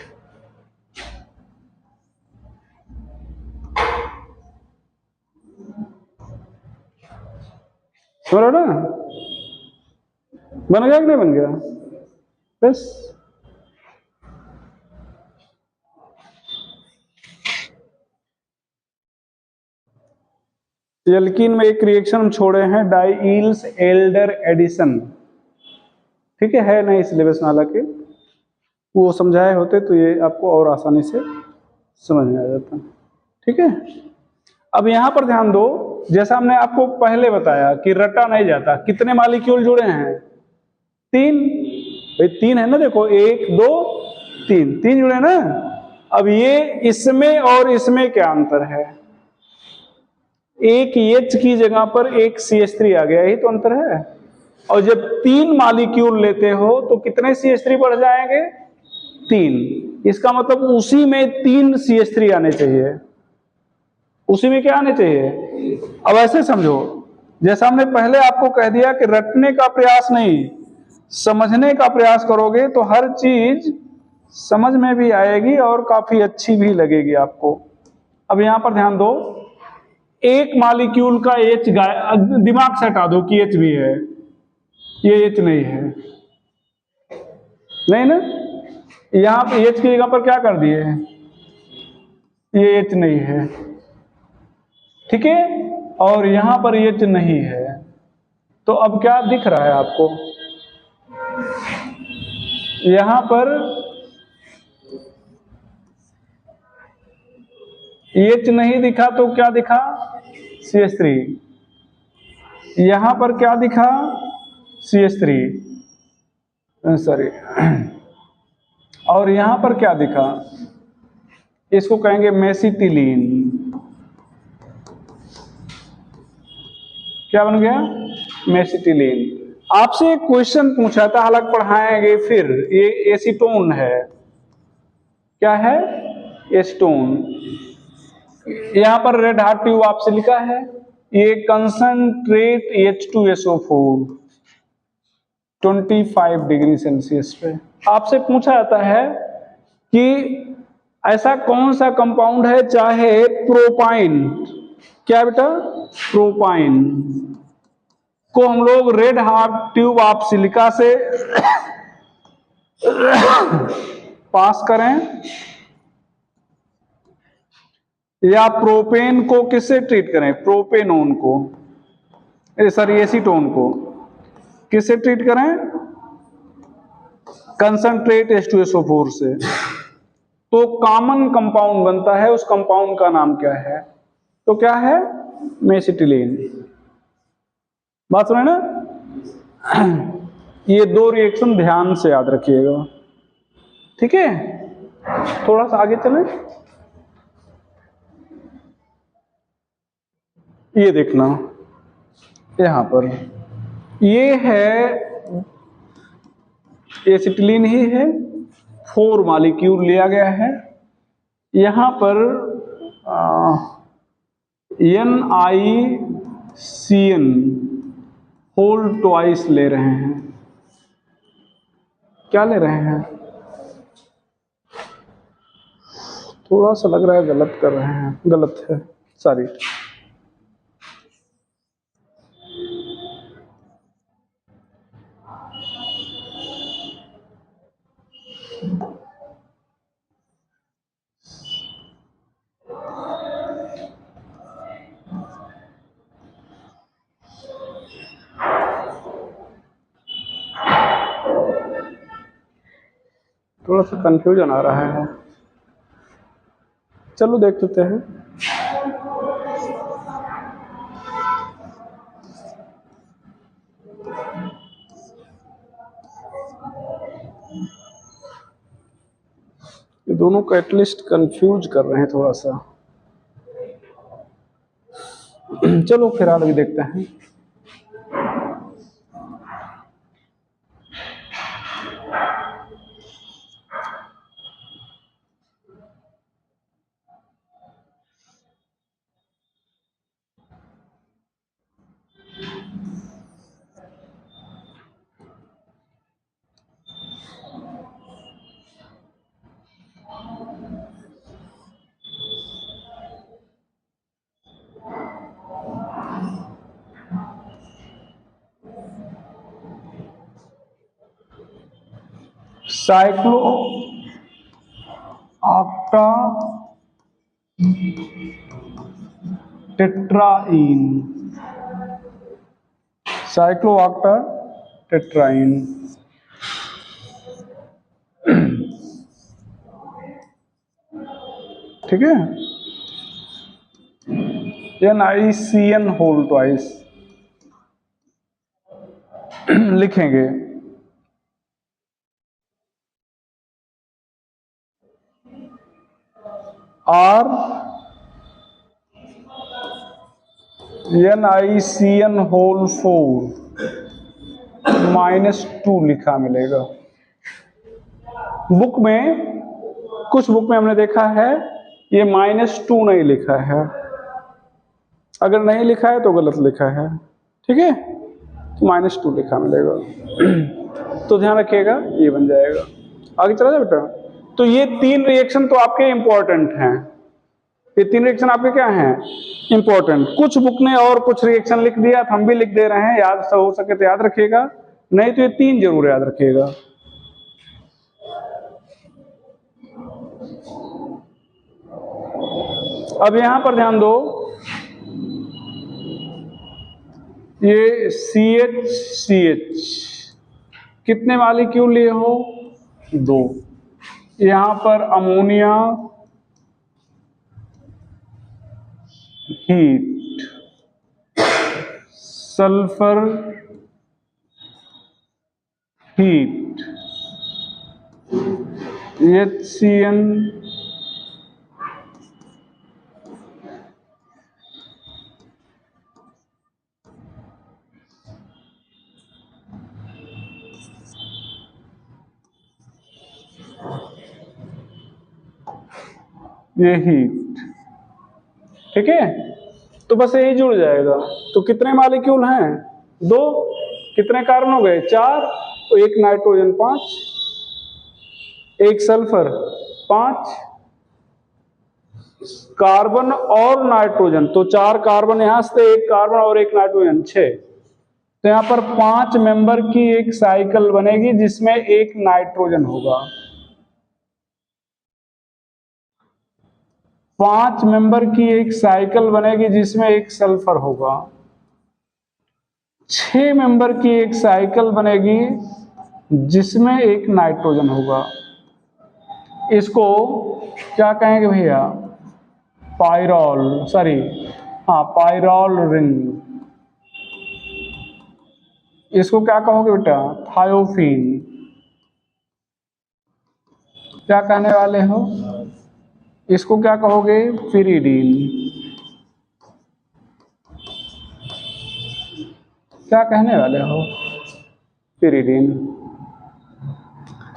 A: समझ रहे हो ना, बन गया कि नहीं बन गया? बस एल्कीन में एक रिएक्शन हम छोड़े हैं, डाइईल्स एल्डर एडिशन, ठीक है नहीं सिलेबस में, हालांकि वो समझाए होते तो ये आपको और आसानी से समझ में आ जाता, ठीक है। अब यहां पर ध्यान दो, जैसा हमने आपको पहले बताया कि रटा नहीं जाता, कितने मॉलिक्यूल जुड़े हैं? 3, भाई 3 है ना, देखो 1 2 3, 3 जुड़े ना। अब ये इसमें और इसमें क्या अंतर है? एक H की जगह पर एक CH3 आ गया, यही तो अंतर है। और जब 3 मॉलिक्यूल लेते हो तो कितने CH3 बढ़ जाएंगे? 3। इसका मतलब उसी में 3 CH3 आने चाहिए, उसी में क्या आने चाहिए? अब ऐसे समझो, जैसा हमने पहले आपको कह दिया कि रटने का प्रयास नहीं, समझने का प्रयास करोगे तो हर चीज समझ में भी आएगी और काफी अच्छी भी लगेगी आपको। अब यहां पर ध्यान दो, एक मॉलिक्यूल का H दिमाग से हटा दो कि H भी है, ये H नहीं है, नहीं ना, यहां पर H की जगह पर क्या कर दिए, ये H नहीं है, ठीक है, और यहां पर H नहीं है। तो अब क्या दिख रहा है आपको? यहां पर H नहीं दिखा तो क्या दिखा? CH3। यहां पर क्या दिखा? CH3, सॉरी, और यहां पर क्या दिखा? इसको कहेंगे मेसिटिलीन। क्या बन गया? मेसिटिलीन। आपसे एक क्वेश्चन पूछा था, हालांकि पढ़ाएंगे फिर, ये एसीटोन है, क्या है? एसीटोन। यहां पर रेड हार्ट ट्यूब आपसे लिखा है, ये कंसंट्रेट H2SO4 25 डिग्री सेल्सियस पे। आपसे पूछा जाता है कि ऐसा कौन सा कंपाउंड है, चाहे प्रोपाइन, क्या बेटा? प्रोपाइन को हम लोग red hot tube of silica से पास करें, या प्रोपेन को किससे ट्रीट करें? प्रोपेनोन को, सॉरी एसीटोन को किससे ट्रीट करें? कंसंट्रेट H2SO4 से। तो कॉमन कंपाउंड बनता है, उस कंपाउंड का नाम क्या है? तो क्या है? मेसिटिलीन। बात सुने ना? ये 2 रिएक्शन ध्यान से याद रखिएगा, ठीक है। थोड़ा सा आगे चलें, ये देखना, यहां पर ये है एसिटिलीन ही है, 4 मॉलिक्यूल लिया गया है, यहां पर NiCN होल ट्वाइस ले रहे हैं। क्या ले रहे हैं? थोड़ा सा लग रहा है गलत कर रहे हैं, गलत है, सॉरी। थोड़ा सा कंफ्यूजन आ रहा है, चलो देख लेते हैं। ये दोनों को एटलीस्ट कंफ्यूज कर रहे हैं थोड़ा सा। चलो फिलहाल अभी देखते हैं। Cyclooctatetraene, cyclooctatetraene. ठीक है, NiCN होल ट्वाइस लिखेंगे। R NiCN होल 4 -2 लिखा मिलेगा। बुक में, कुछ बुक में हमने देखा है ये -2 नहीं लिखा है, अगर नहीं लिखा है तो गलत लिखा है। ठीक है, तो -2 लिखा मिलेगा। तो ध्यान रखिएगा, ये बन जाएगा। आगे चला जाए बेटा। तो ये 3 रिएक्शन तो आपके इंपॉर्टेंट हैं, ये 3 रिएक्शन आपके क्या हैं, इंपॉर्टेंट। कुछ बुक ने और कुछ रिएक्शन लिख दिया, हम भी लिख दे रहे हैं, याद हो सके तो याद रखिएगा, नहीं तो ये 3 जरूर याद रखिएगा। अब यहां पर ध्यान दो, ये CH कितने मॉलिक्यूल लिए हो, 2। यहां पर ammonia heat, sulphur heat, HCN ये हीट। ठीक है, तो बस यही जुड़ जाएगा। तो कितने मॉलिक्यूल हैं, 2। कितने कार्बन हो गए, 4। तो 1 नाइट्रोजन 5, 1 सल्फर 5, कार्बन और नाइट्रोजन, तो 4 कार्बन यहां से, 1 कार्बन और 1 नाइट्रोजन, 6। तो यहां पर 5 मेंबर की एक साइकिल बनेगी जिसमें 1 नाइट्रोजन होगा। 5 मेंबर की एक साइकिल बनेगी जिसमें 1 सल्फर होगा। 6 मेंबर की एक साइकिल बनेगी जिसमें 1 नाइट्रोजन होगा। इसको क्या कहेंगे भैया, पाइरॉल, सॉरी, हाँ, पाइरॉल रिंग। इसको क्या कहोगे बेटा, थायोफीन। क्या कहने वाले हो, इसको क्या कहोगे, पिरिडीन। क्या कहने वाले हो, पिरिडीन।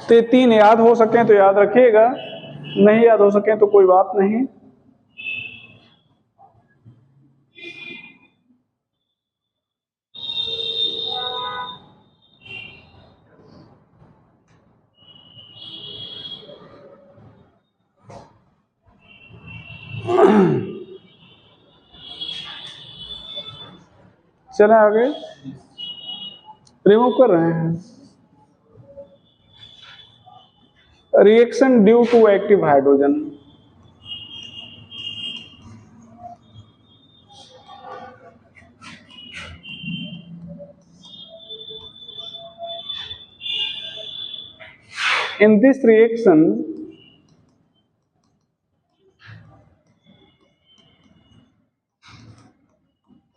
A: तो ये 3 याद हो सके तो याद रखिएगा, नहीं याद हो सके तो कोई बात नहीं। चलें आगे, रिमूव कर रहे हैं। Reaction due to active hydrogen, in this reaction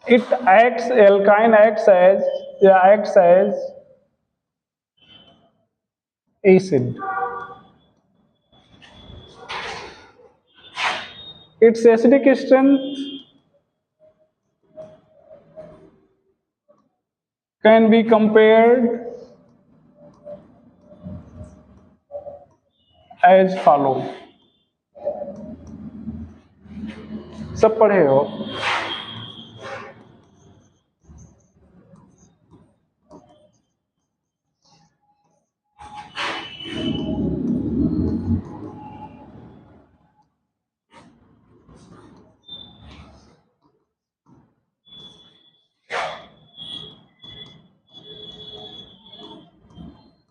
A: it acts, alkyne acts as acid. Its acidic strength can be compared as follow. सब पढ़े हो?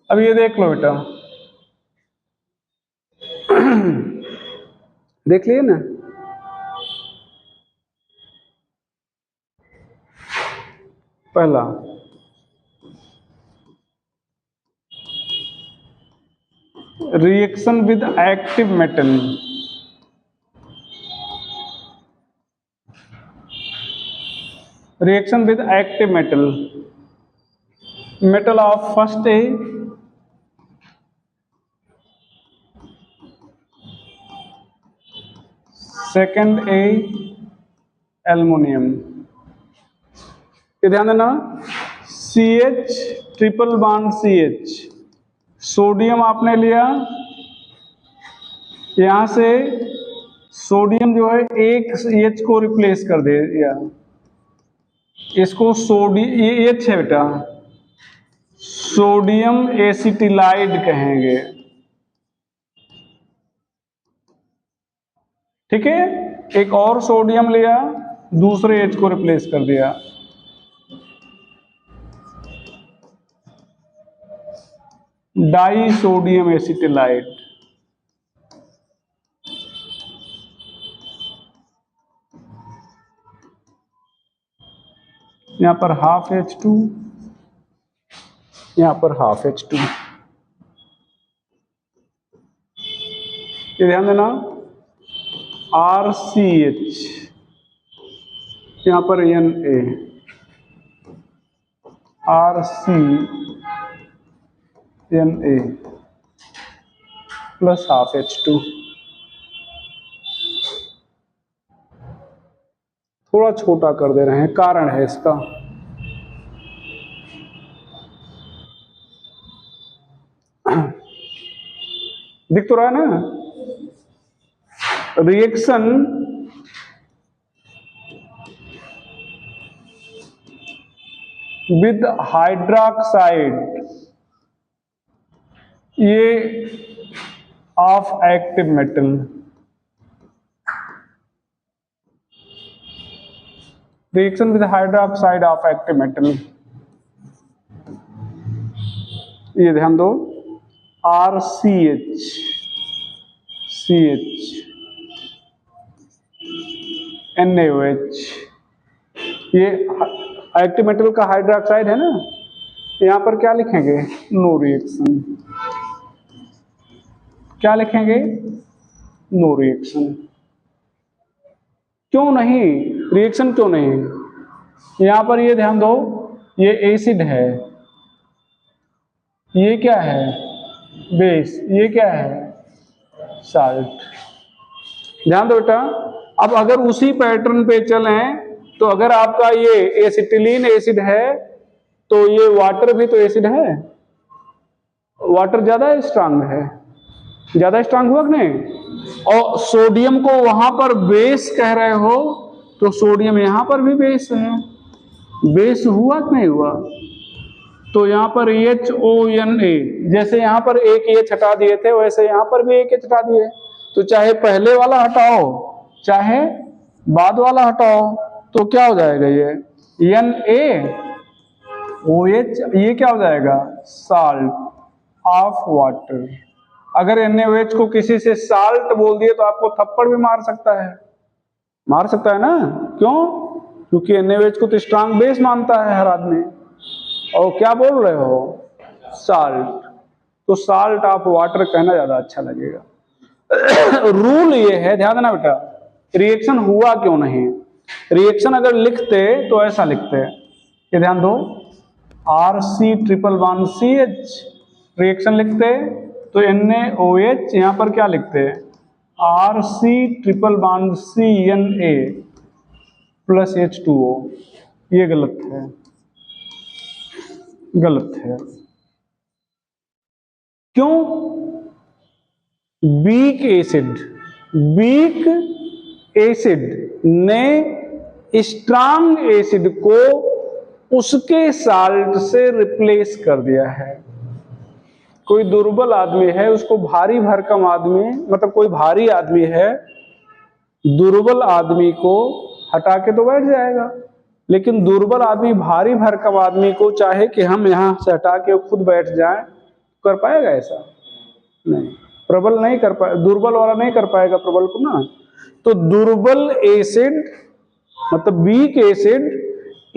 A: अब ये देख लो बेटा, देख लिए ना, पहला reaction with active metal, reaction with active metal, metal of first A, second A aluminium. ये ध्यान देना, CH triple bond CH, sodium आपने लिया, यहां से सोडियम जो है एक H को रिप्लेस कर दिया, इसको ये H है बेटा, सोडियम एसिटिलाइड कहेंगे, ठीक है। एक और सोडियम लिया, दूसरे H को रिप्लेस कर दिया, डाई सोडियम एसिटिलाइड। यहां पर हाफ H2, यहां पर हाफ H2। ये ध्यान देना, RCH, यहां पर Na, RCNA plus half H2। थोड़ा छोटा कर दे रहे हैं, कारण है इसका। दिख तो रहा है ना, रिएक्शन विद हाइड्रोक्साइड, ये of active metal, reaction with hydroxide of active metal, ये ध्यान दो, RCH, CH, NaOH, ये एक्टिव मेटल का हाइड्रोक्साइड है ना, यहां पर क्या लिखेंगे, नो रिएक्शन। क्या लिखेंगे, नो रिएक्शन। क्यों नहीं, रिएक्शन क्यों नहीं? यहां पर ये ध्यान दो, ये एसिड है, ये क्या है, बेस, ये क्या है, साल्ट। ध्यान दो बेटा, अब अगर उसी पैटर्न पे चलें तो अगर आपका ये एसिटिलीन एसिड है तो ये वाटर भी तो एसिड है, वाटर ज्यादा स्ट्रांग है, ज्यादा स्ट्रांग हुआ कि नहीं? और सोडियम को वहां पर बेस कह रहे हो तो सोडियम यहां पर भी बेस है, बेस हुआ कि नहीं हुआ? तो यहां पर HONA, जैसे यहां पर एक H हटा दिए थे वैसे यहां पर भी एक H हटा दिए, तो चाहे पहले वाला हटाओ चाहे बाद वाला हटाओ तो क्या हो जाएगा, ये NaOH, ये क्या हो जाएगा? Salt of water. अगर NaOH को किसी से साल्ट बोल दिए तो आपको थप्पड़ भी मार सकता है ना? क्यों? क्योंकि NaOH को तो स्ट्रांग बेस मानता है हर आदमी, और क्या बोल रहे हो? साल्ट। तो साल्ट ऑफ वाटर कहना ज्यादा अच्छा लगेगा। रूल ये है, ध्यान देना बेटा, रिएक्शन हुआ क्यों नहीं। रिएक्शन अगर लिखते तो ऐसा लिखते, ये ध्यान दो, RC∼CH रिएक्शन लिखते तो NaOH यहां पर क्या लिखते? RC∼CNA plus H2O। ये गलत है, गलत है। क्यों? वीक एसिड ने स्ट्रांग एसिड को उसके साल्ट से रिप्लेस कर दिया है। कोई दुर्बल आदमी है, उसको भारी भरकम आदमी, मतलब कोई भारी आदमी है, दुर्बल आदमी को हटा के तो बैठ जाएगा, लेकिन दुर्बल आदमी भारी भरकम आदमी को चाहे कि हम यहां से हटा के खुद बैठ जाए, कर पाएगा? ऐसा नहीं। प्रबल नहीं कर पाए, दुर्बल वाला नहीं कर पाएगा प्रबल को ना। तो दुर्बल एसिड मतलब वीक एसिड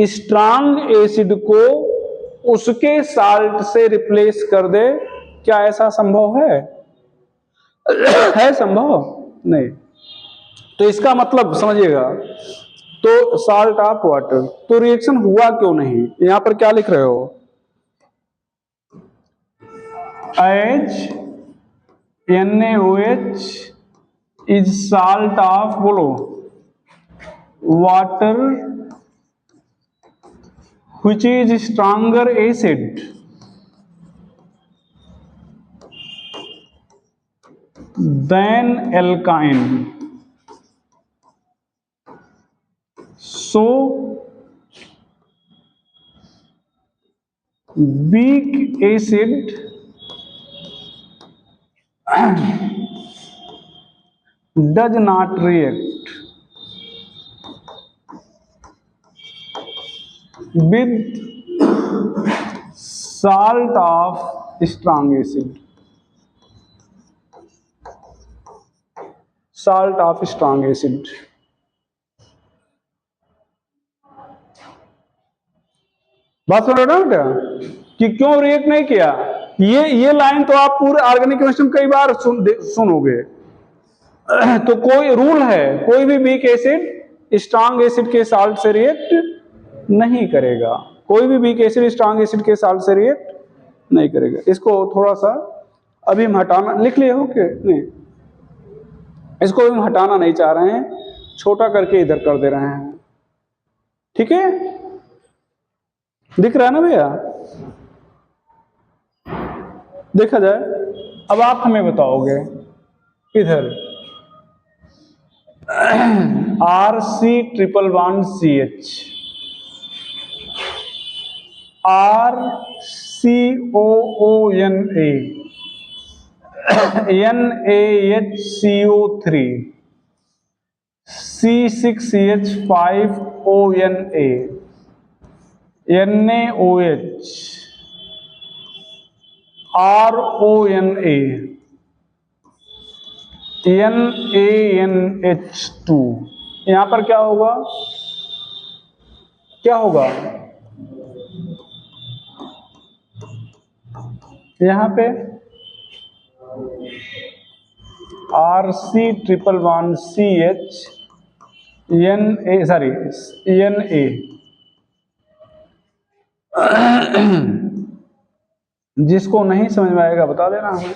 A: स्ट्रांग एसिड को उसके साल्ट से रिप्लेस कर दे। क्या ऐसा संभव है? है संभव? नहीं। तो इसका मतलब समझिएगा, तो साल्ट ऑफ वाटर। तो रिएक्शन हुआ क्यों नहीं? यहां पर क्या लिख रहे हो? H NaOH is salt of, बोलो, water which is stronger acid than alkyne. So weak acid does not react with salt of strong acid. Salt of strong acid. बात सुन रहे हो ना बेटा, कि क्यों रिएक्ट नहीं किया? ये लाइन तो आप पूरे ऑर्गेनिक केमिस्ट्री में कई बार सुनोगे। तो कोई रूल है, कोई भी वीक एसिड स्ट्रांग एसिड के साल्ट से रिएक्ट नहीं करेगा। कोई भी वीक एसिड स्ट्रांग एसिड के साल्ट से रिएक्ट नहीं करेगा। इसको थोड़ा सा अभी हम हटाना, लिख लिए हो कि नहीं? इसको हम हटाना नहीं चाह रहे हैं, छोटा करके इधर कर दे रहे हैं। ठीक है, दिख रहा है ना भैया? देखा जाए। अब आप हमें बताओगे इधर RC∼CH RCOONA NaHCO3 C6H5ONA NaOH RONA NaNH2। यहां पर क्या होगा? क्या होगा यहां पे? RC∼1CH Na। जिसको नहीं समझ में आएगा बता देना हमें।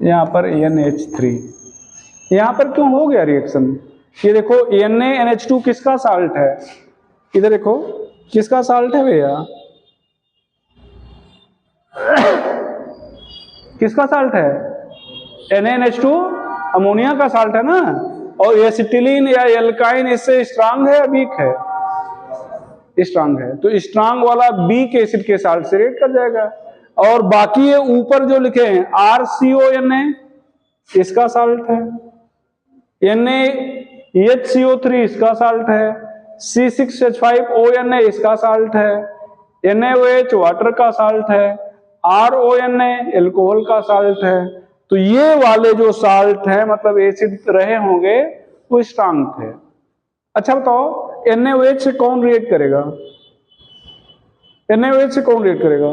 A: यहां पर NH3, यहां पर क्यों हो गया रिएक्शन? ये देखो NaNH2 किसका साल्ट है? इधर देखो, किसका साल्ट है भैया? किसका साल्ट है? NaNH2 अमोनिया का साल्ट है ना। और एसिटिलीन या एल्काइन इससे स्ट्रांग है या वीक है? स्ट्रांग है। तो स्ट्रांग वाला वीक एसिड के साल्ट से रिएक्ट कर जाएगा। और बाकी ये ऊपर जो लिखे हैं RCONA इसका साल्ट है। HCO3 इसका साल्ट है, C6H5ONA इसका साल्ट है, NaOH वाटर का साल्ट है, RONA एल्कोहल का साल्ट है। तो ये वाले जो साल्ट है मतलब एसिड रहे होंगे वो स्ट्रांग थे। अच्छा बताओ NaOH से कौन रिएक्ट करेगा? NaOH से कौन रिएक्ट करेगा?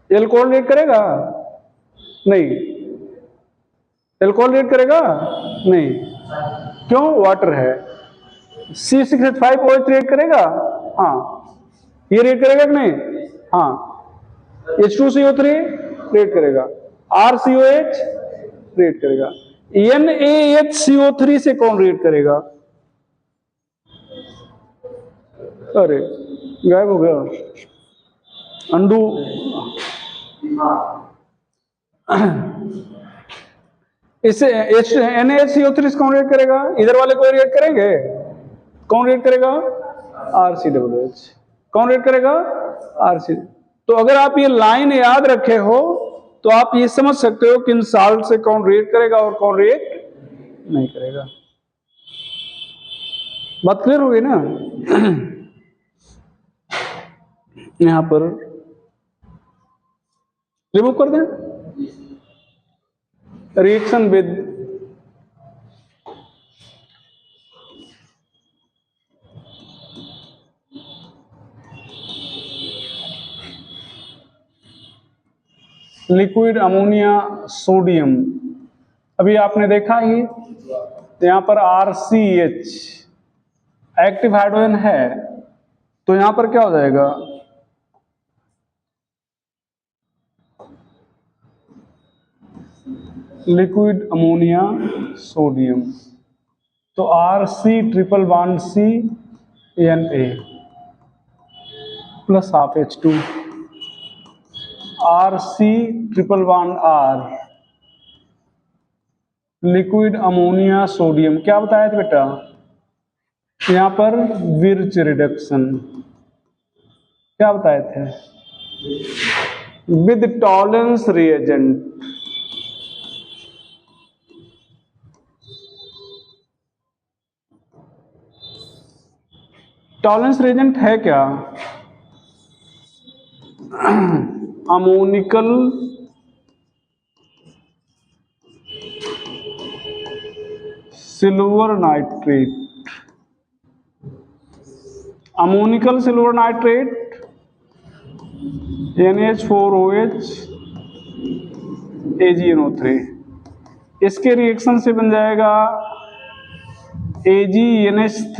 A: एल्कोहल रिएक्ट करेगा? नहीं। एल्कोहल रिएक्ट करेगा? नहीं। क्यों? वाटर है। C6H5OH रिएक्ट करेगा? हाँ। ये रिएक्ट करेगा कि नहीं? हाँ। H2CO3 रिएक्ट करेगा, RCOH रिएक्ट करेगा। NaHCO3 से कौन रिएक्ट करेगा? अरे गायब हो गया, अंडू। इससे NaHCO3 से कौन रिएक्ट करेगा? इधर वाले कोई रिएक्ट करेंगे? कौन रिएक्ट करेगा? RCOH। कौन रिएक्ट करेगा? RC। तो अगर आप ये लाइन याद रखे हो तो आप ये समझ सकते हो कि इन साल्ट से कौन रिएक्ट करेगा और कौन रिएक्ट नहीं करेगा। बात क्लियर होगी ना? यहां पर रिमूव कर दें reaction with liquid ammonia sodium. अभी आपने देखा ही यहां पर RCH एक्टिव हाइड्रोजन है, तो यहां पर क्या हो जाएगा? Liquid ammonia sodium. तो RC∼C∼Na plus half H2 RC∼R liquid ammonia sodium. क्या बताया था बेटा? यहां पर विर्च रिडक्शन क्या बताए थे? With Tollens reagent. Tollens reagent है क्या? Ammoniacal silver nitrate. Ammoniacal silver nitrate NH4OH AgNO3। इसके रिएक्शन से बन जाएगा AgNH3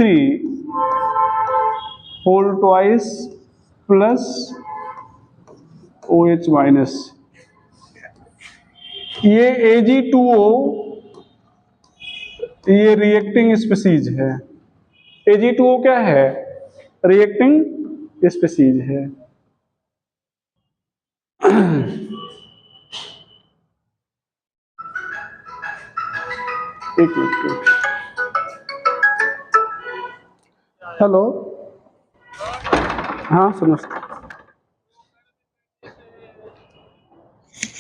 A: whole twice plus OH-। ये Ag2O ये रिएक्टिंग स्पीसीज है। Ag2O क्या है? रिएक्टिंग स्पीसीज है। एक मिनट। हेलो, हाँ समझते।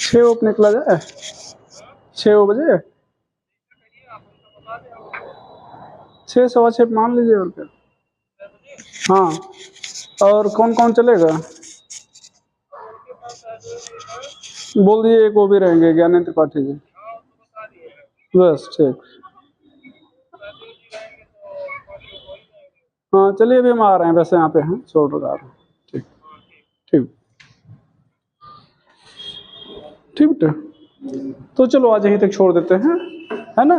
A: 6 ओप निकला जाए 6 बजे 6 सवा 6 मान लीजिए और क्या। हाँ, और कौन कौन चलेगा? बोल दिए एक वो भी रहेंगे ज्ञानेंद्र त्रिपाठी जी। बस ठीक। हाँ चलिए अभी हम आ रहे हैं, वैसे यहाँ पे हैं छोड़ रहा हैं। ठीक ठीक ठीक बेटा। तो चलो आज यहीं तक छोड़ देते हैं, है ना?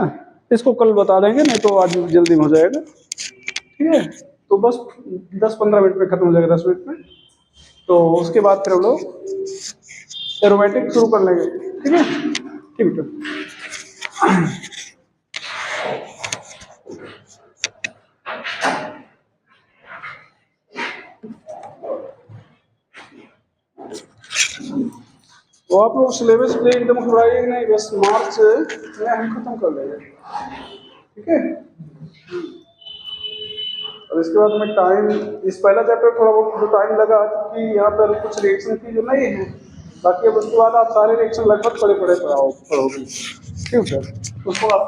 A: इसको कल बता देंगे, नहीं तो आज जल्दी में हो जाएगा। ठीक है, तो बस 10-15 मिनट में खत्म हो जाएगा, 10 मिनट में। तो उसके बाद फिर हम लोग एरोमेटिक शुरू कर लेंगे। ठीक है, ठीक है। तो आप लोग सिलेबस पे एकदम घबराइए नहीं, बस मार्च में हम खत्म कर लेंगे। ठीक है, और इसके बाद में टाइम, इस पहला चैप्टर थोड़ा बहुत टाइम लगा क्योंकि यहाँ पर कुछ रिएक्शन की जो नहीं है, बाकी अब उसके बाद आप सारे रिएक्शन लगभग पढ़े पढ़ोगे। ठीक है, उसको आप